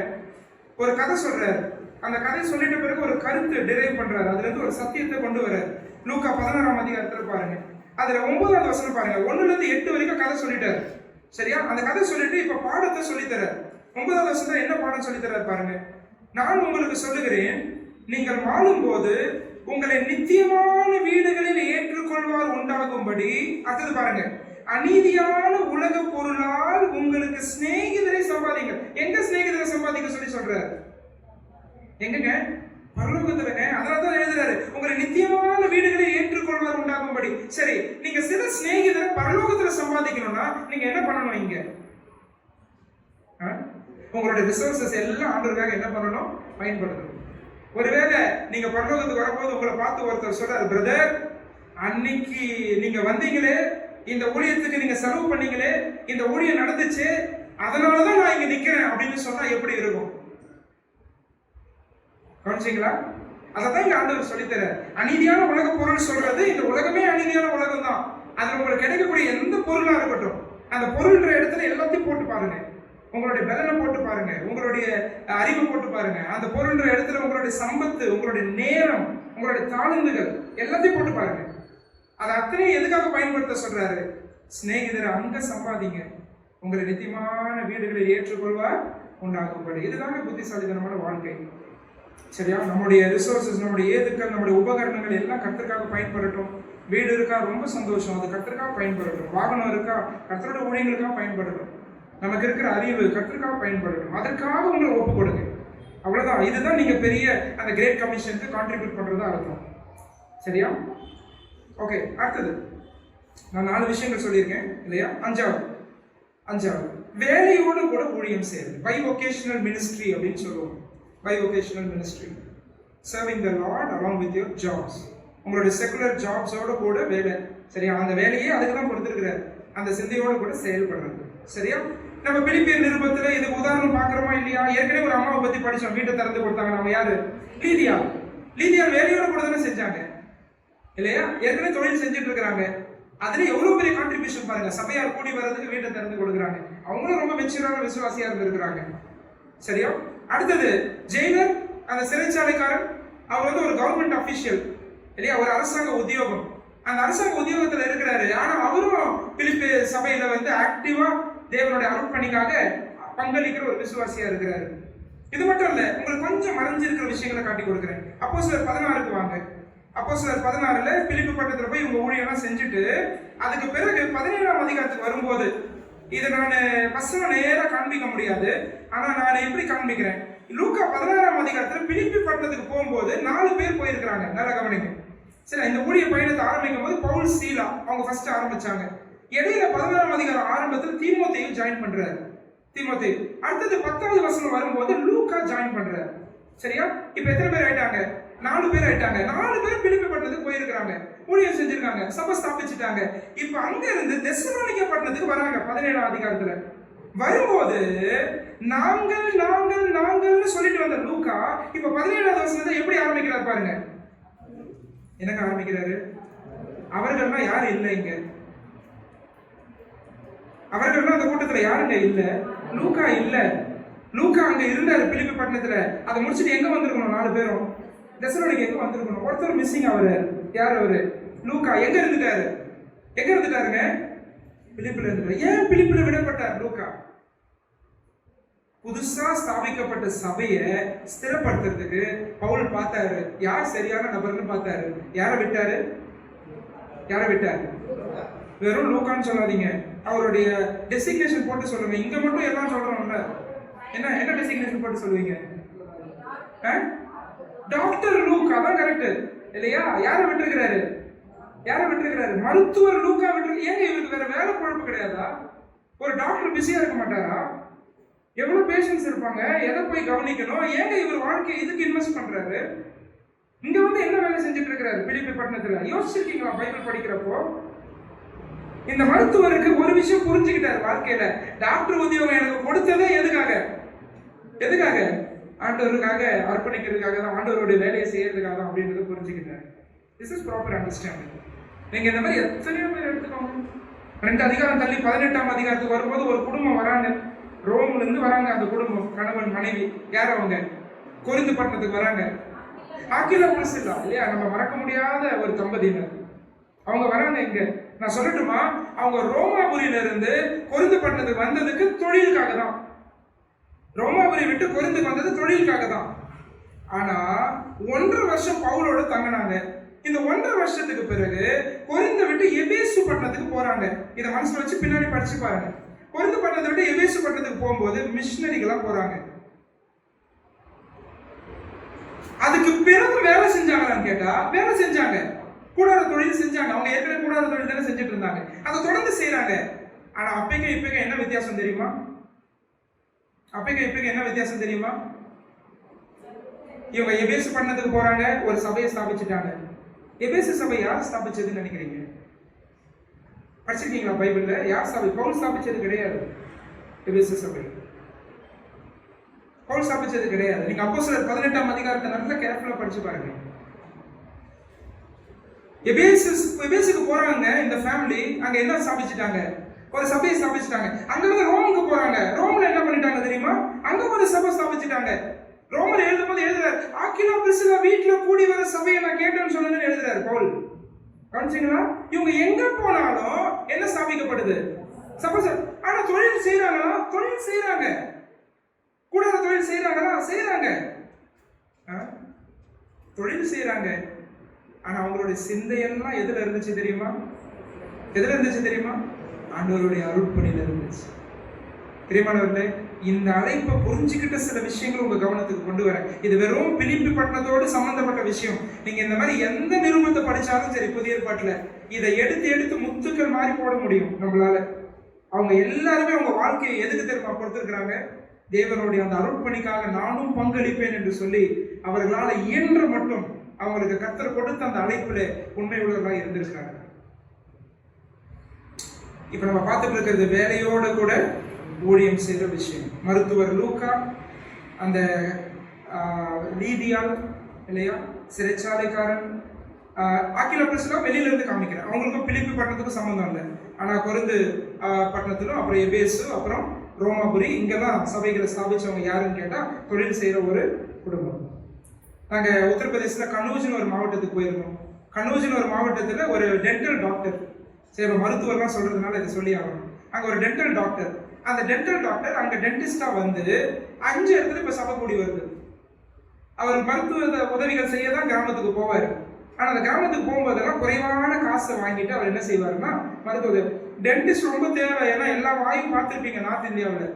ஒரு கதை சொல்றாரு. அந்த கதை சொல்லிட்ட பிறகு ஒரு கருத்து டிரைவ் பண்றாரு, அதுல இருந்து ஒரு சத்தியத்தை கொண்டு வர்றாரு. லூக்கா 16ஆம் அதிகாரத்துல பாருங்க, அதுல 9வது வசனம் பாருங்க. 1ல இருந்து 8 வரைக்கும் கதை சொல்லிட்டாரு. சரியா? அந்த கதை சொல்லிட்டு இப்ப பாடத்தை சொல்லித்தரார். 9வது வசனத்துல என்ன பாடம் சொல்லித்தரார் பாருங்க. நான் உங்களுக்கு சொல்லுகிறேன், நீங்கள் வாழும் போது உங்களை நித்தியமான வீடுகளில் ஏற்றுக்கொள்வார் உண்டாகும்படி, அடுத்தது பாருங்க, அநீதியான உலக பொருளால் உங்களுக்கு சிநேகிதரை சம்பாதிங்க. எங்க சிநேகிதரை சம்பாதிக்க சொல்லி சொல்றாரு? எங்கங்க? பரலோகத்துலங்க. அதனாலதான் எழுதுறாரு, உங்களை நித்தியமான வீடுகளை ஏற்றுக்கொள்வார் உண்டாகும்படி. சரி, நீங்க சில சிநேகிதரை பரலோகத்துல சம்பாதிக்கணும்னா நீங்க என்ன பண்ணணும்? இங்க உங்களுடைய ரிசோர்சஸ் எல்லாம் ஆண்டவருக்காக என்ன பண்ணணும்? பயன்படுத்தணும். ஒருவேளை நீங்க பரலோகத்துக்கு வரும்போது உங்களை பார்த்து ஒருத்தர் சொல்றாரு, பிரதர், அன்னைக்கு நீங்க வந்தீங்களே, இந்த ஊழியத்துக்கு நீங்க செலவு பண்ணீங்களே, இந்த ஊழியம் நடந்துச்சு, அதனாலதான் நான் இங்க நிக்கிறேன் அப்படின்னு சொன்னா எப்படி இருக்கும்? கவனிச்சீங்களா? அதான் இங்க ஆண்டவர் சொல்லித்தர. அநீதியான உலக பொருள் சொல்றது, இந்த உலகமே அநீதியான உலகம் தான். அதுல உங்களுக்கு கிடைக்கக்கூடிய எந்த பொருளா இருக்கட்டும், அந்த பொருள்ன்ற இடத்துல எல்லாத்தையும் போட்டு பாருங்க. உங்களுடைய பலனை போட்டு பாருங்க, உங்களுடைய அறிவை போட்டு பாருங்க. அந்த பொருள்ன்ற இடத்துல உங்களுடைய சம்பத்து, உங்களுடைய நேரம், உங்களுடைய தாளந்துகள் எல்லாத்தையும் போட்டு பாருங்க. அது அத்தனையும் எதுக்காக பயன்படுத்த சொல்றாரு? சிநேகிதரை அங்க சம்பாதிங்க, உங்களை நித்தியமான வீடுகளை ஏற்றுக்கொள்வார் உண்டாகும்படி. இதுதாங்க புத்திசாலித்தனமான வாழ்க்கை. சரியா? நம்முடைய ரிசோர்சஸ், நம்முடைய ஏதுக்கள், நம்முடைய உபகரணங்கள் எல்லாம் கர்த்தருக்காக பயன்படட்டும். வீடு இருக்கா, ரொம்ப சந்தோஷம், அது கர்த்தருக்காக பயன்படட்டும். வாகனம் இருக்கா, கர்த்தரோட ஊழியங்களுக்காக பயன்படட்டும். நமக்கு இருக்கிற அறிவு கர்த்தருக்காக பயன்படட்டும். அதற்காக உங்களை ஒப்பு கொடுங்க. அவ்வளவுதான். இதுதான் நீங்க பெரிய அந்த கிரேட் கமிஷனுக்கு கான்ட்ரிபியூட் பண்றதா அர்த்தம். சரியா? ஓகே, அடுத்தது நான் 4 விஷயங்கள் சொல்லியிருக்கேன் இல்லையா? அஞ்சாவது வேலையோடு கூட ஊழியம் செய்யுது. பைவொகேஷனல் மினிஸ்ட்ரி அப்படின்னு சொல்லுவோம். Bivocational ministry, serving the Lord along with your jobs. உங்களுடைய செகுலர் ஜாப்ஸோட கூட வேலை. சரியா? அந்த வேலையே அதுக்கு தான் கொடுத்துருக்கிறார். அந்த சிந்தையோடு கூட செயல்படுறது. சரியா? நம்ம பிலிப்பியர் நிருபத்துல இதுக்கு உதாரணம் பாக்குறோமா இல்லையா? ஏற்கனவே ஒரு அம்மாவை பத்தி படிச்சோம், வீட்டை திறந்து கொடுத்தாங்க. நம்ம யாரு? லீதியா. லீதியா வேலையோட கூட தானே செஞ்சாங்க இல்லையா? ஏற்கனவே தொழில் செஞ்சுட்டு இருக்கிறாங்க. அதுல எவ்வளவு பெரிய கான்ட்ரிபியூஷன் பாருங்க. சபையார் கூடி வர்றதுக்கு வீட்டை திறந்து கொடுக்குறாங்க. அவங்களும் ரொம்ப மெச்சூரான விசுவாசியா இருந்திருக்கிறாங்க. சரியா? அடுத்தது ஜெயிலர், அந்த சிறைச்சாலைக்காரன், அவர் வந்து ஒரு கவர்மெண்ட் அபிஷியல் இல்லையா? ஒரு அரசாங்க உத்தியோகம். அந்த அரசாங்க உத்தியோகத்துல இருக்கிறாரு. ஆனா அவரும் பிலிப்பி சபையில வந்து ஆக்டிவா தேவனுடைய அருட்பணிக்காக பங்களிக்கிற ஒரு விசுவாசியா இருக்கிறாரு. இது மட்டும் இல்ல, உங்களுக்கு கொஞ்சம் மறைஞ்சிருக்கிற விஷயங்களை காட்டி கொடுக்குறேன். அப்போஸ்தலர் 16க்கு வாங்க. அப்போஸ்தலர் 16ல பிலிப்பி பட்டணத்துல போய் இவங்க ஊழியெல்லாம் செஞ்சுட்டு அதுக்கு பிறகு 17ஆம் அதிகாரத்துக்கு வரும்போது, இதை நான் பசங்க நேரா காண்பிக்க முடியாது, ஆனா நான் எப்படி காண்பிக்கிறேன். லூக்கா 16ஆம் அதிகாரத்துல பிலிப்பி பட்டணத்துக்கு போகும்போது 4 பேர் போயிருக்கிறாங்க. நல்லா கவனிங்க. சரி, இந்த ஊழிய பயணத்தை ஆரம்பிக்கும் போது பவுல், சீலா அவங்க ஃபர்ஸ்ட் ஆரம்பிச்சாங்க. இடையில 16ஆம் அதிகாரம் ஆரம்பத்தில் தீமோத்தேயு ஜாயின் பண்றாரு. தீமோத்தேயு அடுத்தது 10வது வசனம் வரும்போது லூக்கா ஜாயின் பண்றாரு. சரியா? இப்ப எத்தனை பேர் ஆயிட்டாங்க? 4 பேர் ஆயிட்டாங்க. 4 பேர் பிலிப்பி பட்டணத்துக்கு போயிருக்காங்க, ஊழியம் செஞ்சிருக்காங்க, சபை ஸ்தாபிச்சுட்டாங்க. இப்ப அங்க இருந்து தெசலோனிக்கே பட்டணத்துக்கு வராங்க. 17ஆம் அதிகாரத்துல வரும்போது நாங்கள் நாங்கள் நாங்கள்னு சொல்லிட்டு வந்த லூக்கா இப்ப 17வது வசனத்தை எப்படி ஆரம்பிக்கிறார் பாருங்க. என்னங்க ஆரம்பிக்கிறாரு? அவர்கள்னா யாரு இல்லை இங்க? அவர்கள்னா அந்த கூட்டத்துல யாருங்க இல்ல? லூக்கா இல்ல. லூக்கா அங்க இருந்தாரு பிலிப்பி பட்டணத்துல. அதை முடிச்சுட்டு எங்க வந்திருக்கணும்? 4 பேரும் தெசலோனிக்கே எங்க வந்திருக்கணும். ஒருத்தர் மிஸ்ஸிங். அவரு யார்? அவரு லூக்கா. எங்க இருந்துட்டாரு? எங்க இருந்துட்டாருங்க? பிலிப்பில இருந்துட்டாரு. ஏன் பிலிப்பில விடப்பட்டார் லூக்கா? புதுசா ஸ்தாபிக்கப்பட்ட சபையை ஸ்திரப்படுத்துறதுக்கு பவுல் பார்த்தாரு. யார் சரியான நபர்னு பார்த்தாரு. யாரை விட்டாரு? யாரை விட்டாரு? வெறும் லூக்கான்னு சொல்லாதீங்க, அவருடைய டெசிக்னேஷன் போட்டு சொல்லுங்க. இங்க மட்டும் எல்லாம் சொல்றோம்ல, என்ன என்ன டெசிக்னேஷன் போட்டு சொல்லுவீங்க? டாக்டர் லூக்கா தான் கரெக்ட் இல்லையா? யாரை விட்டுருக்கிறாரு? யாரை விட்டுருக்கிறாரு? மருத்துவர் லூக்கா விட்டு. ஏங்க இவருக்கு வேற வேலை குழப்பு கிடையாதா? ஒரு டாக்டர் பிஸியா இருக்க மாட்டாரா? எவ்வளவு பேஷன்ஸ் இருப்பாங்க, எதை போய் கவனிக்கணும். ஏங்க இவர் வாழ்க்கையை இதுக்கு இன்வெஸ்ட் பண்றாரு? இங்க வந்து என்ன வேலை செஞ்சுட்டு இருக்கிறாரு பிலிப்பி பட்டணத்துல? யோசிச்சிருக்கீங்களா பைபிள் படிக்கிறப்போ? இந்த மருத்துவருக்கு ஒரு விஷயம் புரிஞ்சுக்கிட்டாரு வாழ்க்கையில. டாக்டர் உத்தியோகம் எனக்கு கொடுத்ததே எதுக்காக? எதுக்காக? ஆண்டவருக்காக அர்ப்பணிக்கிறதுக்காக தான், ஆண்டவருடைய வேலையை செய்யறதுக்காக தான் அப்படின்றத புரிஞ்சுக்கிட்டாரு. This is proper understanding. நீங்க இந்த மாதிரி எத்தனையோ பேர் எடுத்துக்கோங்க. 2 அதிகாரம் தள்ளி 18ஆம் அதிகாரத்துக்கு வரும்போது ஒரு குடும்பம் வராங்க. ரோம்ல இருந்து வராங்க. அந்த குடும்பம் கணவன் மனைவி. யார் அவங்க? கொரிந்து பட்டணத்துக்கு வராங்க. ஆக்கிலா பிரிஸ்கில்லா இல்லையா? நம்ம மறக்க முடியாத ஒரு தம்பதியினர். அவங்க வராங்க. இங்க நான் சொல்லட்டுமா, அவங்க ரோமாபுரியில இருந்து கொரிந்து பட்டணத்துக்கு வந்ததுக்கு தொழிலுக்காக தான். ரோமாபுரி விட்டு கொரிந்துக்கு வந்தது தொழிலுக்காக தான். ஆனா 1.5 வருஷம் பவுலோட தங்கினாங்க. இந்த 1.5 வருஷத்துக்கு பிறகு கொரிந்து விட்டு எபேசு பட்டணத்துக்கு போறாங்க. இதை மனசுல வச்சு பின்னாடி படிச்சு பாருங்க. கொரிந்து பட்டணத்தை விட்டு எபேசு பட்டணத்துக்கு போகும்போது மிஷினரிகளா போறாங்க. அதுக்கு பிறகு வேலை செஞ்சாங்களான்னு கேட்டா வேலை செஞ்சாங்க. கூடாத தொழில் செஞ்சாங்க. அவங்க ஏற்கனவே கூடாத தொழில் தானே செஞ்சுட்டு இருந்தாங்க, அதை தொடர்ந்து செய்யறாங்க. ஆனா அப்பைக்கு இப்பைக்கு என்ன வித்தியாசம் தெரியுமா? அப்பைக்கு இப்பைக்கு என்ன வித்தியாசம் தெரியுமா? இவங்க எபேசு பட்டணத்துக்கு போறாங்க, ஒரு சபையை ஸ்தாபிச்சுட்டாங்க. எபேசு சபை யார் ஸ்தாபிச்சதுன்னு நினைக்கிறீங்க? படிச்சிருக்கீங்களா பைபிள்ல? யார் சபை? பவுல் ஸ்தாபிச்சது கிடையாது. எபேசு சபை பவுல் ஸ்தாபிச்சது கிடையாது. நீங்க அப்போஸ்தலர் 18ஆம் அதிகாரத்தை நல்லா கேர்ஃபுல்லா படிச்சு பாருங்க. எபேசுக்கு போறாங்க இந்த ஃபேமிலி. அங்க என்ன ஸ்தாபிச்சுட்டாங்க? ஒரு சபையை ஸ்தாபிச்சுட்டாங்க. அங்க இருந்து ரோமுக்கு போறாங்க. ரோம்ல என்ன பண்ணிட்டாங்க தெரியுமா? அங்க ஒரு சபை ஸ்தாபிச்சுட்டாங்க. ரோமர் எழுதும்போது எழுதுறாரு, ஆக்கிலா பிரிஸ்கில்லா வீட்டுல கூடி வர சபையை நான் கேட்டேன்னு சொன்னேன்னு எழுதுறாரு பவுல். கவனிச்சீங்களா? இவங்க எங்க போனாலும் என்ன ஸ்தாபிக்கப்படுது? சபை. ஆனா தொழில் செய்யறாங்களா? தொழில் செய்யறாங்க. கூடாத தொழில் செய்யறாங்களா? செய்யறாங்க. தொழில் செய்யறாங்க. ஆனா அவங்களுடைய சிந்தையெல்லாம் எதுல இருந்துச்சு தெரியுமா? எதுல இருந்துச்சு தெரியுமா? ஆண்டவருடைய அருட்பணியில இருந்துச்சு. பிரியமானவர்களே, இந்த அழைப்பை புரிஞ்சுக்கிட்ட சில விஷயங்கள் உங்க கவனத்துக்கு கொண்டு வரேன். இது வெறும் பிலிப்பி பட்டணத்தோடு சம்பந்தப்பட்ட விஷயம். நீங்க இந்த மாதிரி எந்த நிருபத்தை படிச்சாலும் சரி புதிய ஏற்பாட்டுல இதை எடுத்து எடுத்து முத்துக்கள் மாதிரி போட முடியும் நம்மளால. அவங்க எல்லாருமே அவங்க வாழ்க்கையை எதுக்கு தெரியுமா கொடுத்திருக்கிறாங்க? தேவனுடைய அந்த அருட்பணிக்காக நானும் பங்களிப்பேன் என்று சொல்லி அவர்களால இயன்ற மட்டும் அவங்களுக்கு கர்த்தர் கொடுத்த அந்த அழைப்புல உண்மை உள்ளவர்களாக இருந்திருக்கிறாங்க. இப்ப நம்ம பார்த்துட்டு இருக்கிறது வேலையோட கூட ஊழியம் செய்கிற விஷயம். மருத்துவர் லூக்கா, அந்த லீதியால் இல்லையா, சிறைச்சாலைக்காரன், ஆக்கிலோபஸ்லாம் வெளியில இருந்து காமிக்கிறேன். அவங்களுக்கும் பிலிப்பி பட்டணத்துக்கும் சம்பந்தம் இல்லை. ஆனா கொருந்து பட்டணத்திலும், அப்புறம் எபேசு, அப்புறம் ரோமாபுரி, இங்கெல்லாம் சபைகளை ஸ்தாபிச்சவங்க யாருன்னு கேட்டா தொழில் செய்யற ஒரு குடும்பம். நாங்க உத்தரப்பிரதேசத்துல கனூஜ்னு ஒரு மாவட்டத்துக்கு போயிருந்தோம். கனூஜ்னு ஒரு மாவட்டத்துல ஒரு டென்டல் டாக்டர், சரி மருத்துவர்லாம் சொல்றதுனால இதை சொல்லி ஆகணும். அங்க ஒரு டென்டல் டாக்டர், அந்த டென்டல் டாக்டர் அங்க டென்டிஸ்டா வந்து 5 இடத்துல இப்ப சபை கூடி வருது. அவர் மருத்துவ உதவிகள் செய்ய தான் கிராமத்துக்கு போவாரு. ஆனா அந்த கிராமத்துக்கு போகும்போதெல்லாம் குறைவான காசை வாங்கிட்டு அவர் என்ன செய்வாருன்னா மருத்துவ டென்டிஸ்ட் ரொம்ப தேவை. ஏன்னா எல்லா வாயும் பார்த்துருப்பீங்க நார்த் இந்தியாவில்,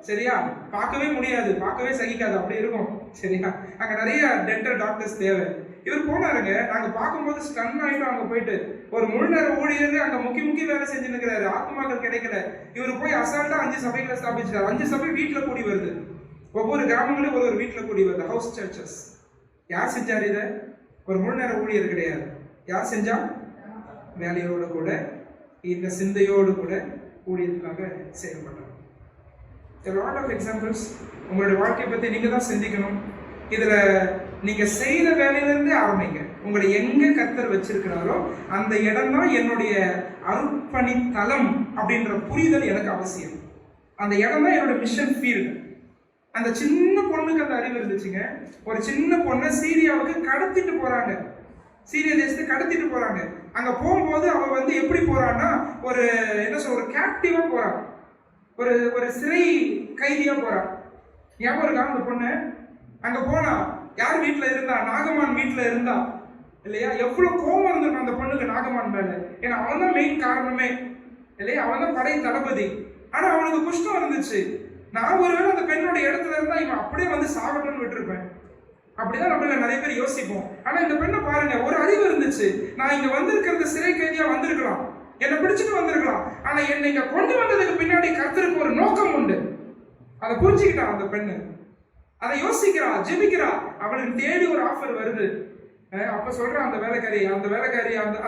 சரியா? பார்க்கவே முடியாது, பார்க்கவே சகிக்காது, அப்படி இருக்கும், சரியா? அங்க நிறைய டென்டல் டாக்டர்ஸ் தேவை. இவர் போனாருங்க. நாங்க பார்க்கும்போது ஸ்டன் ஆயிட்டோம். அங்க போயிட்டு ஒரு முழு நேர ஊழியர் அங்க முக்கிய வேலை செஞ்சு நிற்கிறாரு. ஆத்மாக்கள் கிடைக்கல. இவர் போய் அசால்ட்டா 5 சபைகளை ஸ்தாபிச்சாரு. 5 சபை வீட்டுல கூடி வருது. ஒவ்வொரு கிராமங்களும் ஒரு வீட்டுல கூடி வருது, ஹவுஸ் சர்ச்சஸ். யார் செஞ்சாரு இதை? ஒரு முழு நேர ஊழியர் கிடையாது. யார் செஞ்சா? வேலையோடு கூட இந்த சிந்தையோடு கூட ஊழியத்துக்காக செயல்பட்டாங்க. A lot of examples. உங்களுடைய வாழ்க்கையை பத்தி நீங்க தான் சிந்திக்கணும். இதுல நீங்க செய்யற வேலையிலிருந்தே ஆரம்பிங்க. உங்களை எங்க கர்த்தர் வச்சிருக்கிறாரோ அந்த இடம் தான் என்னுடைய அர்ப்பணி தலம் அப்படின்ற புரிதல் எனக்கு அவசியம். அந்த இடம் தான் என்னோட மிஷன் ஃபீல்டு. அந்த சின்ன பொண்ணுக்கு அந்த அறிவு இருந்துச்சுங்க. ஒரு சின்ன பொண்ணை சீரியாவுக்கு கடத்திட்டு போறாங்க. சீரிய தேசத்துக்கு கடத்திட்டு போறாங்க. அங்க போகும்போது அவ வந்து எப்படி போறான்னா ஒரு என்ன சொல்ற, ஒரு கேப்டிவா போறான், ஒரு சிறை கைதியா போறான். ஞாபகம் இருக்கா அந்த பொண்ணு? அங்க போனா யார் வீட்டுல இருந்தா? நாகமான் வீட்டுல இருந்தா இல்லையா? எவ்வளவு கோபம் இருந்திருக்கும் அந்த பொண்ணுக்கு நாகமான் மேல. ஏன்னா அவன் தான் மெயின் காரணமே இல்லையா? அவன் தான் படை தளபதி. ஆனா அவனுக்கு குஷ்டம் இருந்துச்சு. நான் ஒருவேளை அந்த பெண்ணோட இடத்துல இருந்தா இவன் அப்படியே வந்து சாகட்டும்னு விட்டுருப்பேன். அப்படிதான் நம்மள நிறைய பேர் யோசிப்போம். ஆனா இந்த பெண்ணை பாருங்க, ஒரு அறிவு இருந்துச்சு. நான் இங்க வந்திருக்கிறது சிறை கைதியா வந்திருக்கலாம், என்னை பிடிச்சிட்டு வந்திருக்கலாம். ஆனா என்னை இங்க கொண்டு வந்ததுக்கு பின்னாடி கர்த்தருக்கு ஒரு நோக்கம் உண்டு. அதை புரிஞ்சுக்கிட்டா அந்த பெண்ணு. அதை யோசிக்கிறா, ஜெபிக்கிறா. அவளுக்கு தேடி ஒரு ஆஃபர் வருது. அப்ப சொல்றா அந்த வேலைக்காரி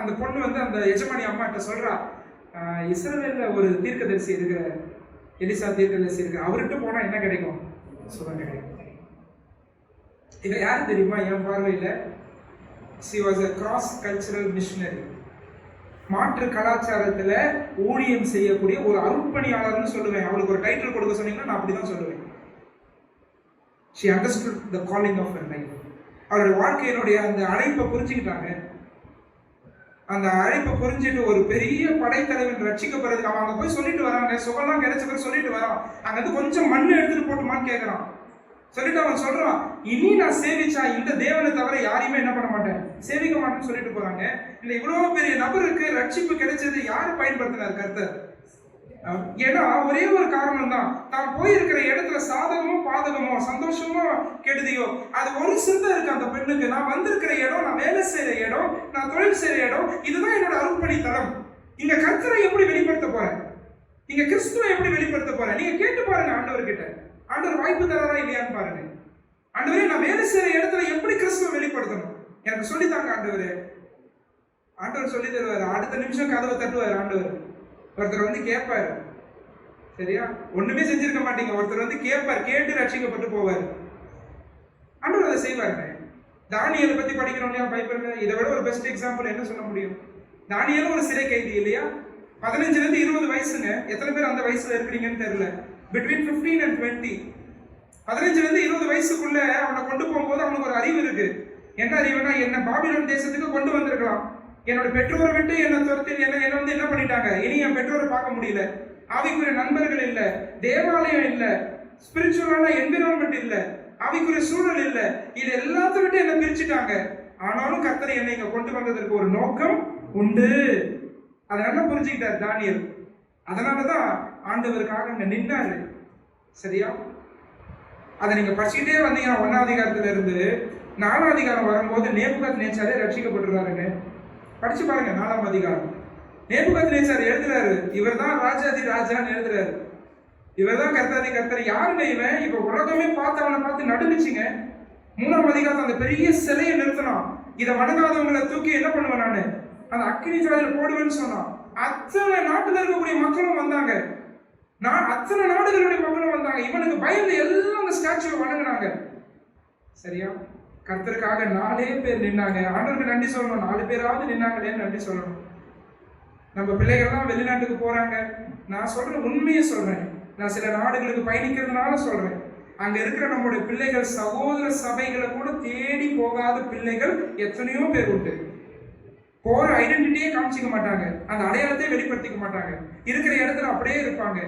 அந்த பொண்ணு வந்து அந்த எஜமானி அம்மா கிட்ட சொல்றா, இஸ்ரவேல்ல ஒரு தீர்க்கதரிசி இருக்கிற, எலிசா தீர்க்கதரிசி இருக்கிற, அவர்கிட்ட போனா என்ன கிடைக்கும்? சுகம் கிடைக்கும். இவ யாரு தெரியுமா? என் பார்வையில she was a cross cultural missionary. மாற்று கலாச்சாரத்துல ஊழியம் செய்யக்கூடிய ஒரு அருட்பணியாளர்னு சொல்லுவேன். அவளுக்கு ஒரு டைட்டில் கொடுக்க சொன்னீங்கன்னா நான் அப்படிதான் சொல்லுவேன். She understood the calling of her life. அவருடைய வாழ்க்கையினுடைய அந்த அழைப்பை புரிஞ்சுக்கிட்டாங்க. அந்த அழைப்பை புரிஞ்சுட்டு ஒரு பெரிய படைத்தலைவன் ரட்சிக்கப்படுறதுக்கு அவன் அங்க போய் சொல்லிட்டு வராங்க. சுகம்லாம் கிடைச்ச பிறகு சொல்லிட்டு வரான். அங்க வந்து கொஞ்சம் மண்ணு எடுத்துட்டு போட்டுமான்னு கேட்கறான். சொல்லிட்டு அவன் சொல்றான், இனி நான் சேவிச்சா இந்த தேவனை தவிர யாரையுமே என்ன பண்ண மாட்டேன், சேவிக்க மாட்டேன்னு சொல்லிட்டு போறாங்க. இந்த இவ்வளவு பெரிய நபருக்கு ரட்சிப்பு கிடைச்சது யாரு பயன்படுத்தினார்? கர்த்தர். ஏன்னா ஒரே ஒரு காரணம் தான், தான் போயிருக்கிற இடத்துல சாதகமோ பாதகமோ சந்தோஷமோ கெடுதியோ அது ஒரு சிந்தை இருக்கு அந்த பெண்ணுக்கு. நான் வந்திருக்கிற இடம், நான் வேலை செய்யற இடம், நான் தொழில் செய்யற இடம், இதுதான் என்னோட அருட்பணி தலம். இங்க கர்த்தரை எப்படி வெளிப்படுத்த போறேன், இங்க கிறிஸ்துவை எப்படி வெளிப்படுத்த போறேன்? நீங்க கேட்டு பாருங்க ஆண்டவர்கிட்ட. ஆண்டவர் வாய்ப்பு தராரா இல்லையான்னு பாருங்க. ஆண்டவரே, நான் வேலை செய்யற இடத்துல எப்படி கிறிஸ்துவை வெளிப்படுத்தணும் எனக்கு சொல்லித்தாங்க ஆண்டவரே. ஆண்டவர் சொல்லி தருவாரு. அடுத்த நிமிஷம் கதவை தட்டுவார் ஆண்டவர். ஒருத்தர் வந்து கேட்பாரு, சரியா? ஒண்ணுமே செஞ்சிருக்க மாட்டீங்க. ஒருத்தர் வந்து கேட்பார், கேட்டு ரட்சிக்கப்பட்டு போவார். ஆண்டவர் அதை செய்வாருங்க. தானியேலை பத்தி படிக்கிறோம் இல்லையா பைபிள்ல? இதை விட ஒரு பெஸ்ட் எக்ஸாம்பிள் என்ன சொல்ல முடியும்? தானியேலும் ஒரு சிறை கைதி இல்லையா? 15 ல இருந்து 20 வயசுங்க. எத்தனை பேர் அந்த வயசுல இருக்கிறீங்கன்னு தெரியல. பிட்வீன் 15 and 20, 15 ல இருந்து 20 வயசுக்குள்ள அவனை கொண்டு போகும்போது அவனுக்கு ஒரு அறிவு இருக்கு. என்ன அறிவுனா, என்ன பாபிலோன் தேசத்துக்கு கொண்டு வந்திருக்கலாம். என்னோட பெற்றோரை விட்டு என்ன துரத்தி என்ன வந்து என்ன பண்ணிட்டாங்க, இனி என் பெற்றோரை பார்க்க முடியல, ஆவிக்குரிய நண்பர்கள் இல்ல, தேவாலயம் இல்ல, ஸ்பிரிச்சுவலான என்விரான்மெண்ட் இல்ல, ஆவிக்குரிய சூழல் இல்ல, இது எல்லாத்தையும் விட்டு என்ன பிரிச்சுட்டாங்க. ஆனாலும் கர்த்தர் என்னை இங்க கொண்டு வந்ததற்கு ஒரு நோக்கம் உண்டு. அதை நல்லா புரிஞ்சுக்கிட்டார் தானியேல். அதனாலதான் ஆண்டவருக்காக அங்க நின்னாரு. சரியா? அதை நீங்க படிச்சுக்கிட்டே வந்தீங்கன்னா 1ஆம் அதிகாரத்துல இருந்து 4ஆம் அதிகாரம் வரும்போது நேபுகாத்நேச்சாரே ரட்சிக்கப்பட்டுறாருங்க. படிச்சு பாருங்க 4ஆம் அதிகாரம். நேபுகாத்நேச்சார் எழுதுறாரு, இவர் தான் ராஜாதி ராஜான்னு எழுதுறாரு. இவர் தான் கர்த்தாதி கர்த்தர். யாருங்க இவன்? இப்ப உலகமே பார்த்து அவனை பார்த்து நடுங்குச்சுங்க. 3ஆம் அதிகாரத்துல அந்த பெரிய சிலையை நிறுத்தணும். இதை வணங்காதவங்களை தூக்கி என்ன பண்ணுவேன் நானு, அந்த அக்கினி ஜுவாலையில போடுவேன்னு சொன்னான். அத்தனை நாட்டுல இருக்கக்கூடிய மக்களும் வந்தாங்க, அத்தனை நாடுகளுடைய மக்களும் வந்தாங்க. இவனுக்கு பயந்து எல்லாம் அந்த ஸ்டாச்சுவை வணங்கினாங்க. சரியா? கர்த்தருக்காக 4 பேர் நின்னாங்க. ஆண்டவருக்கு நன்றி சொல்லணும். 4 பேராவது நின்னாங்களேன்னு நன்றி சொல்லணும். நம்ம பிள்ளைகள்லாம் வெளிநாட்டுக்கு போறாங்க. நான் சொல்றேன், உண்மையை சொல்றேன். நான் சில நாடுகளுக்கு பயணிக்கிறதுனால சொல்றேன். அங்க இருக்கிற நம்முடைய பிள்ளைகள் சகோதர சபைகளை கூட தேடி போகாத பிள்ளைகள் எத்தனையோ பேர் உண்டு. போற ஐடென்டிட்டியே காமிச்சிக்க மாட்டாங்க, அந்த அடையாளத்தை வெளிப்படுத்திக்க மாட்டாங்க. இருக்கிற இடத்துல அப்படியே இருப்பாங்க,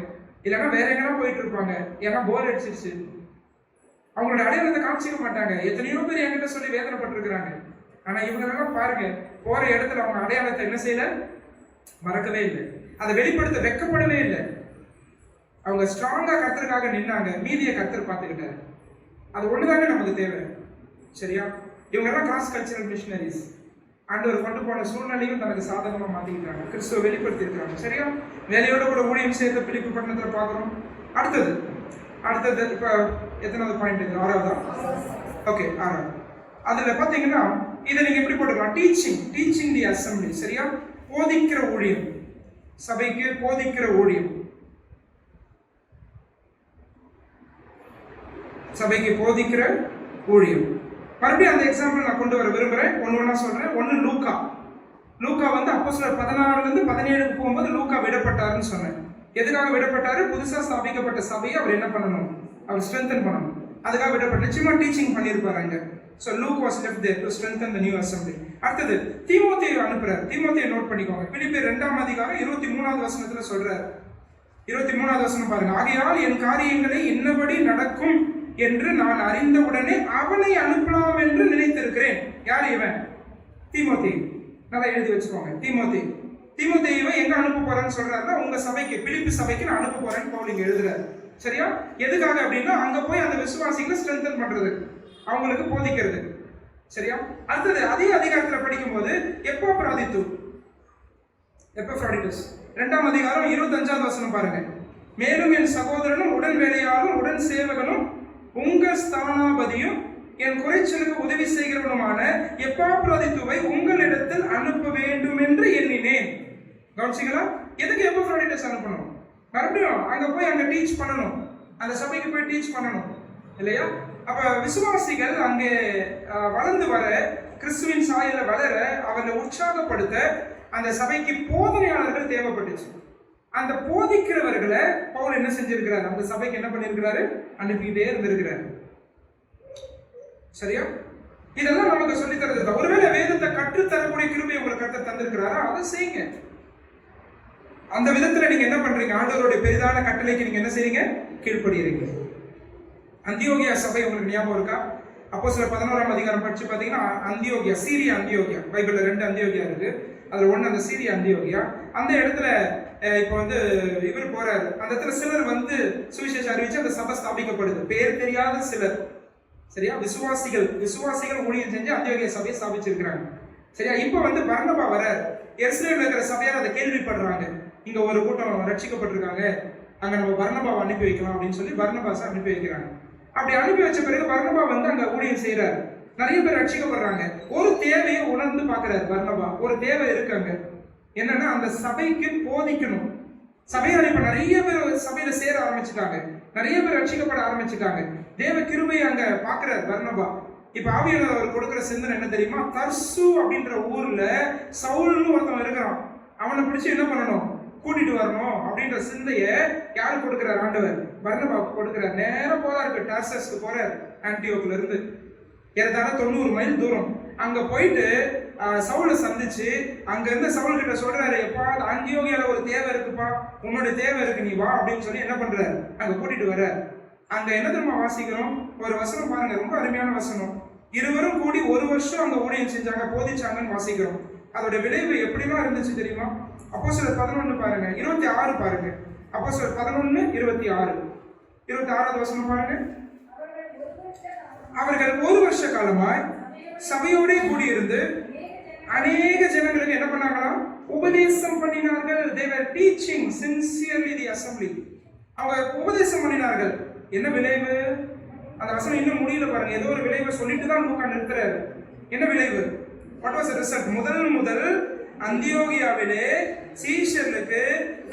இல்லைன்னா வேற எங்கெல்லாம் போயிட்டு இருப்பாங்க. ஏன்னா போர் அடிச்சிருச்சு. அவங்களோட அடையாளத்தை காமிச்சிக்க மாட்டாங்க. எத்தனையோ பேர் என்கிட்ட சொல்லி வேதனைப்பட்டிருக்கிறாங்க. ஆனா இவங்க பாருங்க, போற இடத்துல அவங்க அடையாளத்தை என்ன செய்யல, மறக்கவே இல்லை, அதை வெளிப்படுத்த வெக்கப்படவே இல்லை. அவங்க ஸ்ட்ராங்கா கர்த்தருக்காக நின்னாங்க. மீதியை கர்த்தர் பார்த்துக்கிட்டாரு. அது ஒண்ணுதாங்க நமக்கு தேவை. சரியா? இவங்க எல்லாம் கிராஸ் கல்ச்சரல் மிஷனரிஸ். ஆண்டவர் கொண்டு போன சூழ்நிலையும் தனக்கு சாதகமா மாத்திக்கிட்டாங்க, கிறிஸ்துவ வெளிப்படுத்தி இருக்கிறாங்க. சரியா? வேலையோட கூட ஊழியம் சேர்த்த பிலிப்பு பட்டணத்துல பாக்குறோம். அடுத்தது இப்ப எத்தனாவது பாயிண்ட் இது? 6வதா? ஓகே, 6வது. அதுல பாத்தீங்கன்னா இதை நீங்க எப்படி போட்டுக்கலாம்? டீச்சிங் தி அசம்பிளி. சரியா? போதிக்கிற ஊழியம், சபைக்கு போதிக்கிற ஊழியம், சபைக்கு போதிக்கிற ஊழியம். மறுபடியும் அந்த எக்ஸாம்பிள் நான் கொண்டு வர விரும்புறேன். ஒண்ணா சொல்றேன். ஒன்னு லூக்கா வந்து அப்போஸ்தலர் 16 17 போகும்போது லூக்கா விடப்பட்டாருன்னு சொன்னேன். எதுக்காக விடப்பட்டாரு? புதுசா ஸ்தாபிக்கப்பட்ட சபையை அவர் என்ன பண்ணணும்? அவர் ஸ்ட்ரென்தன் பண்ணணும். அதுக்காக விடப்பட்ட, நிச்சயமா டீச்சிங் பண்ணியிருப்பாரு அங்க. So Luke was left there to strengthen the new assembly. அடுத்தது தீமோத்தேயை அனுப்புறாரு. தீமோத்தேயை நோட் பண்ணிக்கோங்க. பிலிப்பியர் 2ஆம் அதிகாரம் 23வது வசனத்துல சொல்றாரு. 23வது வசனம் பாருங்க. ஆகையால் என் காரியங்களை என்னபடி நடக்கும் என்று நான் அறிந்தவுடனே அவனை அனுப்பலாம் என்று நினைத்திருக்கிறேன். யார் இவன்? தீமோத்தேயு. நல்லா எழுதி வச்சுக்கோங்க. தீமோத்தேயுவை எங்க அனுப்ப போறேன்னு சொல்றாருன்னா, உங்க சபைக்கு, பிலிப்பி சபைக்கு நான் அனுப்ப போறேன்னு பவுல் இங்க எழுதுறாரு. சரியா? எதுக்காக அப்படின்னா, அங்க போய் அந்த விசுவாசிகளை ஸ்ட்ரென்தன் பண்றது, அவங்களுக்கு போதிக்கிறது. சரியா? அடுத்தது அதே அதிகாரத்துல படிக்கும்போது எப்பப்ராடிட்டஸ் 2ஆம் அதிகாரம் 25வது வசனம் பாருங்க. மேலும் என் சகோதரனும் உடன் வேலையாலும் உடன் சேவகனும் உங்கள் ஸ்தானாபதியும் என் குறைச்சலுக்கு உதவி செய்கிறவனுமான எப்பாப்ராதித்துவை உங்களிடத்தில் அனுப்ப வேண்டும் என்று எண்ணினேன். கவனிச்சிங்களா? எதுக்கு எப்பப்ராடிட்டஸ் அனுப்பணும்? மறுபடியும் அங்க போய் அங்க டீச் பண்ணணும், அந்த சபைக்கு போய் டீச் பண்ணணும் இல்லையா? அப்ப விசுவாசிகள் அங்கே வளர்ந்து வர, கிறிஸ்துவின் சாயல வளர, அவங்களை உற்சாகப்படுத்த அந்த சபைக்கு போதனையாளர்கள் தேவைப்பட்டுச்சு. அந்த போதிக்கிறவர்களை பவுல் என்ன செஞ்சிருக்கிறார்? அந்த சபைக்கு என்ன பண்ணிருக்கிறாரு? அனுப்பிட்டே இருந்திருக்கிறார். சரியா? இதெல்லாம் நமக்கு சொல்லி தரது. ஒருவேளை வேதத்தை கற்றுத்தரக்கூடிய கிருபை உங்களுக்கு கற்று தந்திருக்கிறாரா? அதை செய்யுங்க. அந்த விதத்துல நீங்க என்ன பண்றீங்க? ஆண்டவருடைய பெரிதான கட்டளைக்கு நீங்க என்ன செய்றீங்க? கீழ்ப்படுகிறீங்க. அந்தியோகியா சபை உங்களுக்கு ஞாபகம் இருக்கா? அப்போஸ்தலர் 11ஆம் அதிகாரம் படிச்சு பாத்தீங்கன்னா, அந்தியோகியா, சீரியா அந்தியோகியா, பைபிள்ல 2 அந்தியோகியா இருக்கு. அதுல ஒண்ணு அந்த சீரியா அந்தியோகியா. அந்த இடத்துல இப்ப வந்து இவர் போறாரு. அந்த இடத்துல சிலர் வந்து சுவிசேஷம் அறிவிச்சு அந்த சபை ஸ்தாபிக்கப்படுது. பேர் தெரியாத சிலர். சரியா? விசுவாசிகள் ஊழியம் செஞ்சு அந்தியோகியா சபையை ஸ்தாபிச்சிருக்கிறாங்க. சரியா? இப்ப வந்து பர்னபா வரார். எருசலேம்ல இருக்கிற சபையார் அதை கேள்விப்படுறாங்க. இங்க ஒரு கூட்டம் ரட்சிக்கப்பட்டிருக்காங்க, அங்க நம்ம பர்னபாவை அனுப்பி வைக்கலாம் அப்படின்னு சொல்லி பர்னபாஸை அனுப்பி வைக்கிறாங்க. அப்படி அனுப்பி வச்ச பிறகு பர்னபா வந்து அங்க ஊழியம் செய்யறாரு. நிறைய பேர் ரட்சிக்கப்படுறாங்க. ஒரு தேவையை உணர்ந்து பாக்குறாரு பர்னபா. ஒரு தேவை இருக்காங்க, என்னன்னா அந்த சபைக்கு போதிக்கணும். சபையார் இப்ப நிறைய பேர் சபையில சேர ஆரம்பிச்சுட்டாங்க, நிறைய பேர் ரட்சிக்கப்பட ஆரம்பிச்சுட்டாங்க. தேவ கிருபை அங்க பாக்குறாரு பர்னபா. இப்ப ஆவியானவர் அவர் கொடுக்கிற சிந்தனை என்ன தெரியுமா? தர்சு அப்படின்ற ஊர்ல சவுல்னு ஒருத்தன் இருக்கிறான், அவனை பிடிச்சு என்ன பண்ணணும்? கூட்டிட்டு வரணும் அப்படின்ற சிந்தைய யாரு கொடுக்கிறார்? ஆண்டவர் பர்னபாவுக்கு கொடுக்கிறார். நேரம் போறாரு, டார்சஸ்க்கு போறாரு. ஆன்டியோக்ல இருந்து ஏறத்தாழ 90 மைல் தூரம். அங்க போயிட்டு சவுலை சந்திச்சு அங்க இருந்து சவுல் கிட்ட சொல்றாரு, எப்பா அந்தியோகியால ஒரு தேவை இருக்குப்பா, உன்னோட தேவை இருக்கு, நீ வா அப்படின்னு சொல்லி என்ன பண்றாரு? அங்க கூட்டிட்டு வர. அங்க என்ன தெரியுமா வாசிக்கிறோம்? ஒரு வசனம் பாருங்க, ரொம்ப அருமையான வசனம். இருவரும் கூடி 1 வருஷம் அங்க ஊழியம் செஞ்சாங்க, போதிச்சாங்கன்னு வாசிக்கிறோம். அதோட விளைவு எப்படிலாம் இருந்துச்சு தெரியுமா? அப்போஸ்தலர் 11 பாருங்க, 26 பாருங்க. அப்போஸ்தலர் 11:26, 26வது வசனம் பாருங்க. அவர்கள் 1 வருஷ காலமாய் சபையோட கூடியிருந்து அநேக ஜனங்களுக்கு என்ன பண்ணாங்களாம்? உபதேசம் பண்ணினார்கள். They were teaching sincerely the assembly. அவங்க உபதேசம் பண்ணினார்கள். என்ன விளைவு? அந்த வசனம் இன்னும் முடியல பாருங்க. ஏதோ ஒரு விளைவை சொல்லிட்டு தான் லூக்கா நிறுத்துறாரு. என்ன விளைவு? What was the result? முதல் அந்தியோகியாவிலே சீஷர்களுக்கு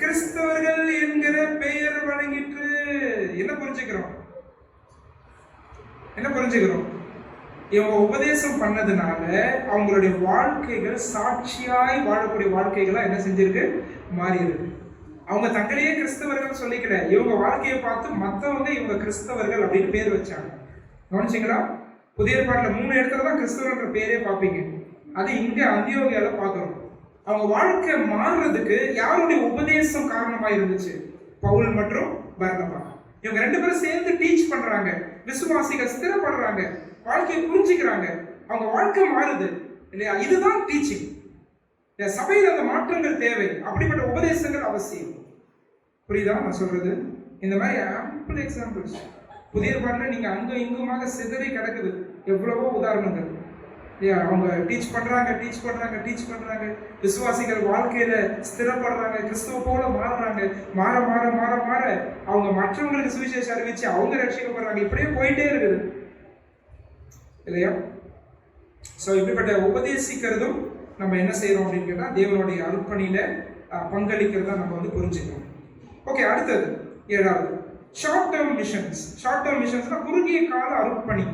கிறிஸ்தவர்கள் என்கிற பெயர் வழங்கிற்று. என்ன புரிஞ்சுக்கிறோம்? இவங்க உபதேசம் பண்ணதுனால அவங்களுடைய வாழ்க்கைகள் சாட்சியாய் வாழக்கூடிய வாழ்க்கைகளா என்ன செஞ்சிருக்கு? மாறி இருக்கு. அவங்க தங்களையே கிறிஸ்தவர்கள் சொல்லிக்கல, இவங்க வாழ்க்கையை பார்த்து மற்றவங்க இவங்க கிறிஸ்தவர்கள் அப்படின்னு பேர் வச்சாங்க. கவனிச்சிங்களா? புதிய ஏற்பாட்டில் 3 இடத்துல தான் கிறிஸ்தவர்ன்ற பேரே பார்ப்பீங்க. அது இங்க அந்தியோகியால பார்க்கிறோம். அவங்க வாழ்க்கை மாறுறதுக்கு யாருடைய உபதேசம் காரணமா இருந்துச்சு? பவுல் மற்றும் பர்னபா. இவங்க 2 பேரும் சேர்ந்து டீச் பண்றாங்க, விசுவாசிகள் ஸ்திரப்படுறாங்க, வாழ்க்கையை புரிஞ்சுக்கிறாங்க, அவங்க வாழ்க்கை மாறுது இல்லையா? இதுதான் டீச்சிங். சபையில் அந்த மாற்றங்கள் தேவை, அப்படிப்பட்ட உபதேசங்கள் அவசியம். புரியுதா நான் சொல்றது? இந்த மாதிரி ஆம்பிள் எக்ஸாம்பிள்ஸ் புதிய ஏற்பாட்டில் நீங்க அங்கும் இங்குமாக சிதறி கிடக்குது, எவ்வளவோ உதாரணங்கள். அவங்க டீச் பண்றாங்க, விசுவாசிகள் வாழ்க்கையில ஸ்திரப்படுறாங்க, கிறிஸ்துவ போல மாறுறாங்க, மாற மாற மாற மாற அவங்க மற்றவங்களுக்கு சுவிசேஷம் அறிவிச்சு அவங்க ரட்சிக்கப்படுறாங்க. இப்படியே போயிட்டே இருக்குது இல்லையா? சோ இப்படிப்பட்ட உபதேசிக்கிறதும் நம்ம என்ன செய்யறோம் அப்படின்னு கேட்டா தேவனுடைய அர்ப்பணியில பங்களிக்கிறதா நம்ம புரிஞ்சுக்கிறோம். ஓகே, அடுத்தது 7வது ஷார்ட் டேர்ம் மிஷன்ஸ்னா குறுகிய கால அர்ப்பணி.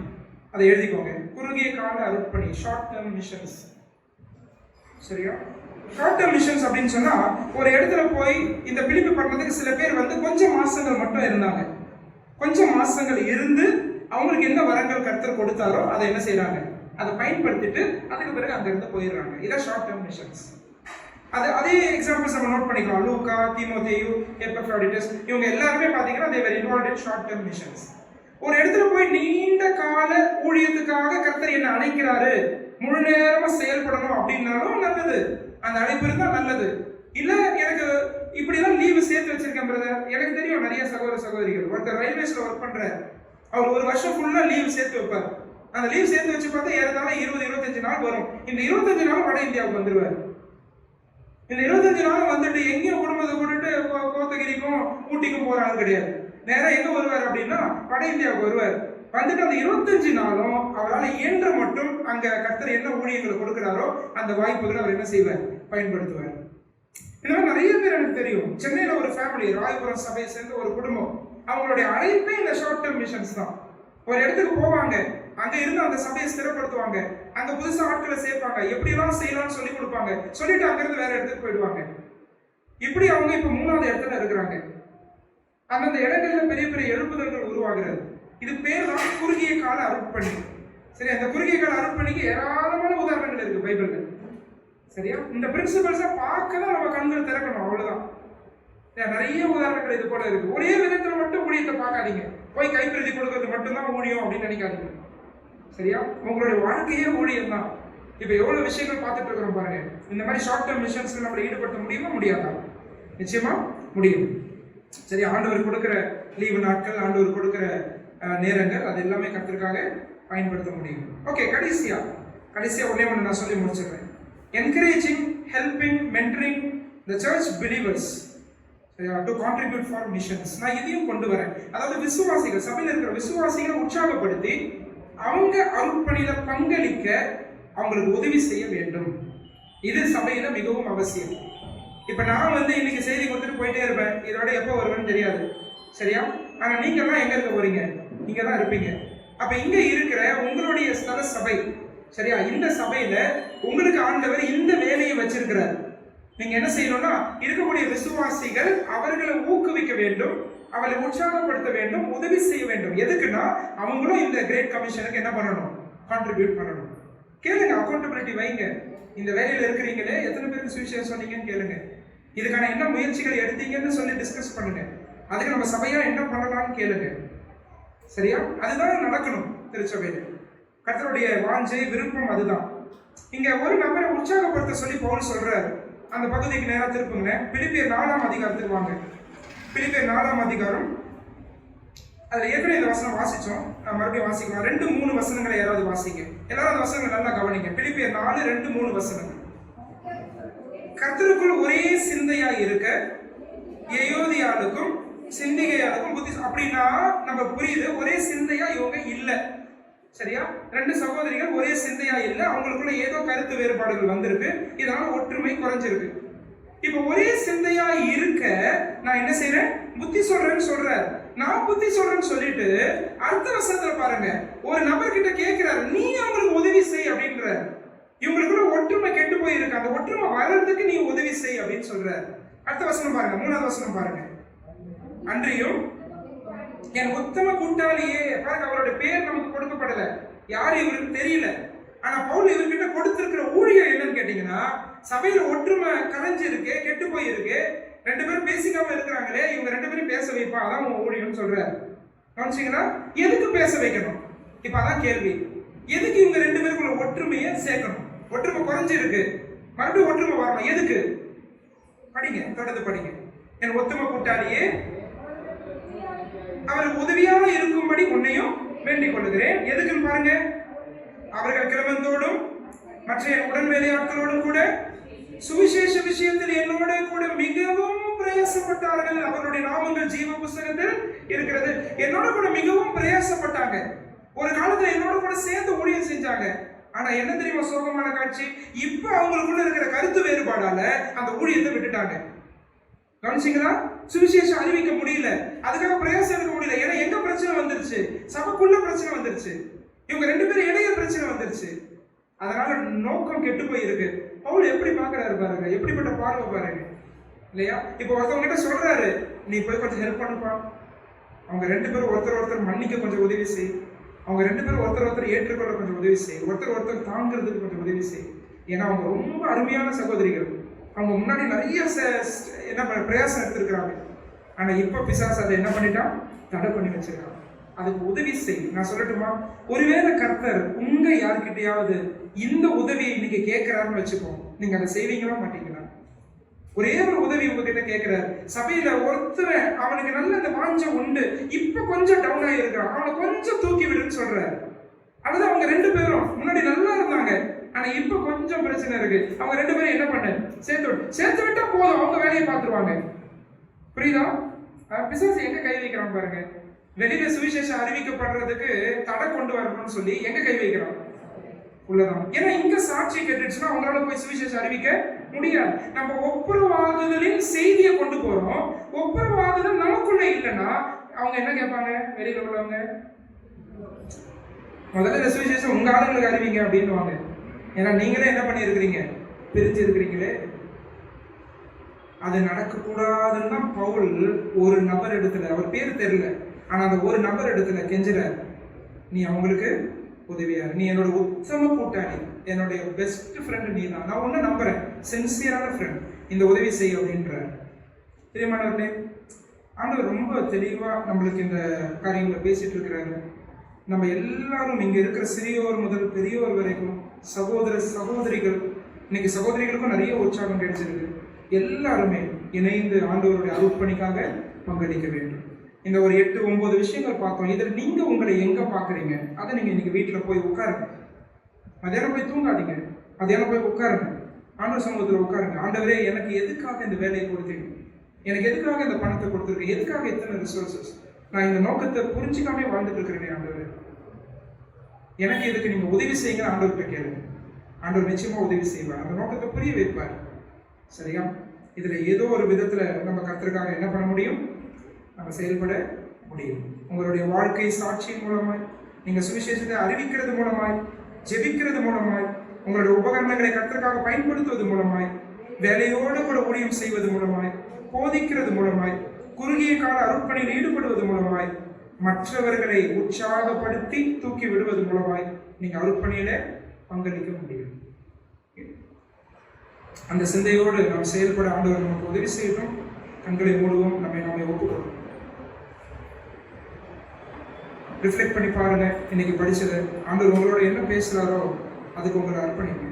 அதை எழுதிக்கோங்க, குறுகிய கால அர்ப்பணி, ஷார்ட் டேர்ம் மிஷன்ஸ். சரியா? ஷார்ட் டேர்ம் மிஷன்ஸ் அப்படின்னு சொன்னா ஒரு இடத்துல போய் இந்த பிலிப்பி பட்டணத்துக்கு சில பேர் கொஞ்சம் மாசங்கள் மட்டும் இருந்தாங்க. கொஞ்சம் மாசங்கள் இருந்து அவங்களுக்கு என்ன வரங்கள் கர்த்தர் கொடுத்தாரோ அதை என்ன செய்யறாங்க? அதை பயன்படுத்திட்டு அதுக்கு பிறகு அங்க இருந்து போயிடுறாங்க. இதான் ஷார்ட் டேர்ம் மிஷன்ஸ். அதே எக்ஸாம்பிள்ஸ் நம்ம நோட் பண்ணிக்கலாம். லூக்கா, தீமோத்தேயு, எப்பஃப்ரோடிட்டஸ் இவங்க எல்லாருமே பாத்தீங்கன்னா they were involved in short term missions. ஒரு இடத்துல போய் நீண்ட கால ஊழியத்துக்காக கர்த்தர் என்ன அழைக்கிறாரு, முழு நேரமா செயல்படணும் அப்படின்னாலும் நல்லது, அந்த அழைப்பு இருந்தா நல்லது. இல்ல எனக்கு இப்படிதான் லீவு சேர்த்து வச்சிருக்கேன் பிரதர். எனக்கு தெரியும் நிறைய சகோதரிகள், ஒருத்தர் ரயில்வேஸ்ல ஒர்க் பண்ற, அவர் ஒரு வருஷம் ஃபுல்லா லீவ் சேர்த்து வைப்பார். அந்த லீவ் சேர்த்து வச்சு பார்த்தா ஏறத்தாழ 20-25 நாள் வரும். இந்த 25 நாள் வட இந்தியாவுக்கு வந்துருவார். இந்த 25 நாள் வந்துட்டு எங்கேயும் குடும்பத்தை கூட்டிட்டு கோத்தகிரிக்கும் ஊட்டிக்கும் போற ஆள் கிடையாது. நேரம் எங்க வருவார் அப்படின்னா வட இந்தியாவுக்கு வருவார். வந்துட்டு அந்த 25 நாளும் அவரால் இயன்ற மட்டும் அங்க கர்த்தர் என்ன ஊழியர்களை கொடுக்கிறாரோ அந்த வாய்ப்புகளை அவர் என்ன செய்வார்? பயன்படுத்துவார். இந்த மாதிரி நிறைய பேர் எனக்கு தெரியும். சென்னையில ஒரு ஃபேமிலி, ராயபுரம் சபையை சேர்ந்த ஒரு குடும்பம், அவங்களுடைய அழைப்பே இந்த ஷார்ட் டேர்ம் மிஷன்ஸ் தான். ஒரு இடத்துக்கு போவாங்க, அங்க இருந்து அந்த சபையை ஸ்திரப்படுத்துவாங்க, அங்க புதுசா ஆட்களை சேர்ப்பாங்க, எப்படி எல்லாம் செய்யலாம்னு சொல்லி கொடுப்பாங்க, சொல்லிட்டு அங்க இருந்து வேற இடத்துக்கு போயிடுவாங்க. இப்படி அவங்க இப்ப 3வது இடத்துல இருக்கிறாங்க. அந்தந்த இடங்கள்ல பெரிய பெரிய எழுப்புதல்கள் உருவாகிறது. இது பேர் தான் குறுகிய கால அர்ப்பணி. சரி, அந்த குறுகிய கால அர்ப்பணிக்கு ஏராளமான உதாரணங்கள் இருக்கு பைபிள்ல. சரியா? இந்த பிரின்சிபல்ஸை பார்க்க தான் நம்ம கண்கள் திறக்கணும், அவ்வளவுதான். நிறைய உதாரணங்கள் இது போல இருக்கு. ஒரே விதத்துல மட்டும் ஊழியத்தை பார்க்காதீங்க, போய் கைப்பிரதி கொடுக்கறது மட்டும்தான் ஊழியம் அப்படின்னு நினைக்காதீங்க. சரியா? உங்களுடைய வாழ்க்கையே ஊழியம் தான். இப்ப எவ்வளவு விஷயங்கள் பார்த்துட்டு இருக்கிறோம் பாருங்க. இந்த மாதிரி ஷார்ட் டேர்ம் மிஷன்ஸ்ல நம்மளை ஈடுபடுத்த முடியுமா? முடியாதா? நிச்சயமா முடியும். சரி, ஆண்டவர் கொடுக்கிற லீவு நாட்கள், ஆண்டவர் கொடுக்கிற நேரங்கள், அது எல்லாமே கர்த்தருக்காக பயன்படுத்த முடியும். ஓகே, கடைசியா ஒண்ணே ஒன்று நான் சொல்லி முடிச்சிடுறேன். Encouraging, helping, mentoring the church believers to contribute for missions. நான் இதையும் கொண்டு வரேன். அதாவது விசுவாசிகள், சபையில் இருக்கிற விசுவாசிகளை உற்சாகப்படுத்தி அவங்க அருட்பணியில பங்களிக்க அவங்களுக்கு உதவி செய்ய வேண்டும். இது சபையில மிகவும் அவசியம். இப்ப நான் இன்னைக்கு செய்தி கொடுத்துட்டு போயிட்டே இருப்பேன், இதோட எப்போ வருவேன்னு தெரியாது. சரியா? ஆனா நீங்க எல்லாம் எங்க இருக்க போறீங்க? இங்க தான் இருப்பீங்க. அப்ப இங்க இருக்கிற உங்களுடைய ஸ்தல சபை, சரியா, இந்த சபையில உங்களுக்கு ஆண்டவர் இந்த வேலையை வச்சிருக்கிறார். நீங்க என்ன செய்யணும்னா இருக்கக்கூடிய விசுவாசிகள் அவர்களை ஊக்குவிக்க வேண்டும், அவளை உற்சாகப்படுத்த வேண்டும், உதவி செய்ய வேண்டும். எதுக்குன்னா அவங்களும் இந்த கிரேட் கமிஷனுக்கு என்ன பண்ணணும்? கான்ட்ரிபியூட் பண்ணணும். கேளுங்க, அக்கௌண்டபிலிட்டி வைங்க. இந்த வேலையில இருக்கிறீங்களே, எத்தனை பேருக்கு சுவிசேஷம் சொன்னீங்கன்னு கேளுங்க. இதுக்கான என்ன முயற்சிகள் எடுத்தீங்கன்னு சொல்லி டிஸ்கஸ் பண்ணுங்க. அதுக்கு நம்ம சபையா என்ன பண்ணலாம்னு கேளுங்க. சரியா? அதுதான் நடக்கணும் திருச்சபையில. கர்த்தருடைய வாஞ்சை, விருப்பம் அதுதான். இங்க ஒரு நபரை உற்சாகப்படுத்த சொல்லி பவுல் சொல்றாரு. அந்த பகுதிக்கு நேரா திருப்புங்க. பிலிப்பியர் 4ஆம் அதிகாரத்துக்கு வாங்க. பிலிப்பியர் 4ஆம் அதிகாரம், அதுல ஏற்கனவே இந்த வசனம் வாசிச்சோம், மறுபடியும் வாசிக்கலாம். 2-3 வசனங்களை யாராவது வாசிங்க. எல்லாரும் அந்த வசனங்களை நல்லா கவனிங்க. பிலிப்பியர் 4:2-3 வசனங்கள். கர்த்தருக்குள் ஒரே சிந்தையா இருக்க எயோதியாளுக்கும் சிந்திகையாளுக்கும் புத்தி. அப்படின்னா நம்ம புரியுது, ஒரே சிந்தையா இவங்க இல்ல. சரியா? ரெண்டு சகோதரிகள் ஒரே சிந்தையா இல்ல, அவங்களுக்குள்ள ஏதோ கருத்து வேறுபாடுகள் வந்திருக்கு, இதனால ஒற்றுமை குறைஞ்சிருக்கு. இப்ப ஒரே சிந்தையா இருக்க நான் என்ன செய்யறேன்? புத்தி சொல்றேன்னு சொல்றாரு. நான் புத்தி சொல்றேன்னு சொல்லிட்டு அடுத்த வசனத்துல பாருங்க, ஒரு நபர் கிட்ட கேட்கிறாரு, நீ அவங்களுக்கு உதவி செய் அப்படின்றாரு. இவங்களுக்குள்ள ஒற்றுமை கெட்டு போயிருக்கு, அந்த ஒற்றுமை வர்றதுக்கு நீ உதவி செய் அப்படின்னு சொல்றாரு. அடுத்த வசனம் பாருங்க, 3வது வசனம் பாருங்க. அன்றியும் என் உத்தம கூட்டாளியே, பாருங்க அவரோட பேர் நமக்கு கொடுக்கப்படல, யாரு இவருக்கு தெரியல. ஆனா பவுல் இவர்கிட்ட கொடுத்திருக்கிற ஊழியம் என்னன்னு கேட்டீங்கன்னா, சபையில ஒற்றுமை கலைஞ்சு இருக்கு, கெட்டு போயிருக்கு, ரெண்டு பேரும் பேசிக்காம இருக்கிறாங்களே, இவங்க ரெண்டு பேரும் பேச வைப்பா, அதான் உங்க ஊழியம்னு சொல்றாரு. கவனிச்சீங்களா? எதுக்கு பேச வைக்கணும்? இப்ப அதான் கேள்வி. எதுக்கு இவங்க ரெண்டு பேருக்குள்ள ஒற்றுமையை சேர்க்கணும்? ஒற்றுமை குறைஞ்சு இருக்கு, மறுபடியும் ஒற்றுமை வரணும். எதுக்கு? படிங்க, தொடர்ந்து படிங்க. என் உத்தம கூட்டாளியே, அவருக்கு உதவியாக இருக்கும்படி உன்னையும் வேண்டிக் கொள்ளுகிறேன். எதுக்குன்னு பாருங்க, அவர்கள் கிளம்பந்தோடும் மற்ற என் உடன் வேலையாட்களோடும் கூட சுவிசேஷ விஷயத்தில் என்னோட கூட மிகவும் பிரயாசப்பட்டார்கள். அவர்களுடைய நாமங்கள் ஜீவ புஸ்தகத்தில் இருக்கிறது. என்னோட கூட மிகவும் பிரயாசப்பட்டாங்க. ஒரு காலத்துல என்னோட கூட சேர்ந்து ஊழியம் செஞ்சாங்க. ஆனா என்ன தெரியுமா சோகமான காட்சி? இப்ப அவங்களுக்குள்ள இருக்கிற கருத்து வேறுபாடால அந்த ஊழியத்தை விட்டுட்டாங்க. கவனிச்சீங்களா? சுவிசேஷம் அறிவிக்க முடியல, அதுக்காக பிரயாசம் எடுக்க முடியல. ஏன்னா எங்க பிரச்சனை வந்துருச்சு? சபைக்குள்ள பிரச்சனை வந்துருச்சு, இவங்க ரெண்டு பேரும் இடையே பிரச்சனை வந்துருச்சு. அதனால நோக்கம் கெட்டு போயிருக்கு. பவுல் எப்படி பாக்குறாரு பாருங்க, எப்படிப்பட்ட பார்வை பாருங்க, இல்லையா? இப்ப ஒருத்தவங்க கிட்ட சொல்றாரு, நீ போய் கொஞ்சம் ஹெல்ப் பண்ணுப்பா, அவங்க ரெண்டு பேரும் ஒருத்தர் மன்னிக்க கொஞ்சம் உதவி செய், அவங்க ரெண்டு பேரும் ஒருத்தர் ஏற்றுக்கொள்ள கொஞ்சம் உதவி செய், ஒருத்தர் தாங்கிறதுக்கு கொஞ்சம் உதவி செய். ஏன்னா அவங்க ரொம்ப அருமையான சகோதரிகள், அவங்க முன்னாடி நிறைய என்ன பிரயாசம் எடுத்திருக்கிறாங்க. ஆனா இப்ப பிசாசு அதை என்ன பண்ணிட்டான்? தடை பண்ணி வச்சிருக்கான். அதுக்கு உதவி செய். நான் சொல்லட்டுமா? ஒருவேளை கர்த்தர் உங்க யாருக்கிட்டையாவது இந்த உதவியை இன்னைக்கு கேட்கிறாருன்னு வச்சுப்போம், நீங்க அதை செய்வீங்களா மாட்டீங்களா? ஒரே ஒரு உதவி உங்ககிட்ட கேட்கிறாரு. சபையில ஒருத்தவன் அவனுக்கு நல்ல அந்த வாஞ்சம் உண்டு, இப்ப கொஞ்சம் டவுன் ஆகிருக்கான், அவனை கொஞ்சம் தூக்கி விடுன்னு சொல்றாரு. அதாவது அவங்க ரெண்டு பேரும் முன்னாடி நல்லா இருந்தாங்க, ஆனா இப்ப கொஞ்சம் பிரச்சனை இருக்கு. அவங்க ரெண்டு பேரும் என்ன பண்ண? சேர்த்து விட்டா போதும், அவங்க வேலையை பார்த்துருவாங்க. புரியுதா? பிசாசு எங்க கை வைக்கிறான் பாருங்க. வெளியில சுவிசேஷம் அறிவிக்கப்படுறதுக்கு தடை கொண்டு வரணும்னு சொல்லி எங்க கை வைக்கிறான்? உள்ளதான். ஏன்னா இங்க சாட்சி கேட்டுச்சுன்னா அவங்களால போய் சுவிசேஷம் அறிவிக்க முடியாது. நம்ம ஒப்புரவாகுதலின் செய்தியை கொண்டு போறோம், ஒப்புரவாகுதல் நமக்குள்ள இல்லைன்னா அவங்க என்ன கேட்பாங்க? வெளியில உள்ளவங்க முதல்ல இந்த சுவிசேஷம் உங்க ஆளுங்களுக்கு அறிவிங்க அப்படின்னுவாங்க. ஏன்னா நீங்களே என்ன பண்ணி இருக்கிறீங்க? பிரிஞ்சு இருக்கிறீங்களே. அது நடக்கக்கூடாதுன்னா பவுல் ஒரு நபர் இடத்துல, அவர் பேர் தெரியல, ஆனா அந்த ஒரு நபர் இடத்துல கெஞ்சுற, நீ அவங்களுக்கு உதவியாரு, நீ என்னோட உத்தம கூட்டாளி, என்னுடைய பெஸ்ட் ஃப்ரெண்ட் நீ தான், நான் ஒன்னு நம்புறேன், சின்சியரான ஃப்ரெண்ட், இந்த உதவி செய் அப்படின்ற. தெரியுமானவர்களே, ஆண்டவர் ரொம்ப தெளிவா நம்மளுக்கு இந்த காரியங்களை பேசிட்டு இருக்கிறாரு. நம்ம எல்லாரும் இங்க இருக்கிற சிறியோர் முதல் பெரியோர் வரைக்கும், சகோதர சகோதரிகள், இன்னைக்கு சகோதரிகளுக்கும் நிறைய உற்சாகம் கிடைச்சிருக்கு. எல்லாருமே இணைந்து ஆண்டவருடைய அருட்பணிக்காக பங்களிக்க வேண்டும். இந்த ஒரு 8-9 விஷயங்கள் பார்த்தோம். இதில் நீங்க உங்களை எங்க பாக்குறீங்க? அதை நீங்க இன்னைக்கு வீட்டுல போய் உட்காருங்க. மதியானம் போய் தூங்காதீங்க, மதியானம் போய் உட்காருங்க, ஆண்டவர் சமூகத்துல உட்காருங்க. ஆண்டவரே, எனக்கு எதுக்காக இந்த வேலையை கொடுத்தீங்க? எனக்கு எதுக்காக இந்த பணத்தை கொடுத்துருக்கீங்க? எதுக்காக இத்தனை ரிசோர்சஸ்? நான் இந்த நோக்கத்தை புரிஞ்சுக்காம வாழ்ந்துட்டு இருக்கிறேன். ஆண்டவரே, எனக்கு இதுக்கு நீங்க உதவி செய்யுங்க. ஆண்டவர்கிட்ட கேளுங்க, ஆண்டவர் நிச்சயமா உதவி செய்வார், அந்த நோக்கத்தை புரிய வைப்பார். சரியா? இதுல ஏதோ ஒரு விதத்துல நம்ம கர்த்தருக்காக என்ன பண்ண முடியும்? நம்ம செயல்பட முடியும். உங்களுடைய வாழ்க்கை சாட்சியின் மூலமாய், நீங்க சுவிசேஷத்தை அறிவிக்கிறது மூலமாய், ஜெபிக்கிறது மூலமாய், உங்களுடைய உபகரணங்களை கர்த்தருக்காக பயன்படுத்துவது மூலமாய், வேலையோடு கூட ஊழியம் செய்வது மூலமாய், போதிக்கிறது மூலமாய், குறுகிய கால அருட்பணியில் ஈடுபடுவது மூலமாய், மற்றவர்களை உற்சாகப்படுத்தி தூக்கி விடுவது மூலமாய் நீங்க அருட்பணியில பங்களிக்க முடியும். அந்த சிந்தையோடு நாம் செயல்பட ஆண்டவர் நமக்கு உதவி செய்யட்டும். கண்களை மூடுவோம், நம்மை ஒப்புக்கொள்வோம். ரிஃப்ளெக்ட் பண்ணி பாருங்க, இன்னைக்கு படிச்சது ஆண்டவர் உங்களோட என்ன பேசுறாரோ அதுக்கு உங்களை அர்ப்பணிங்க.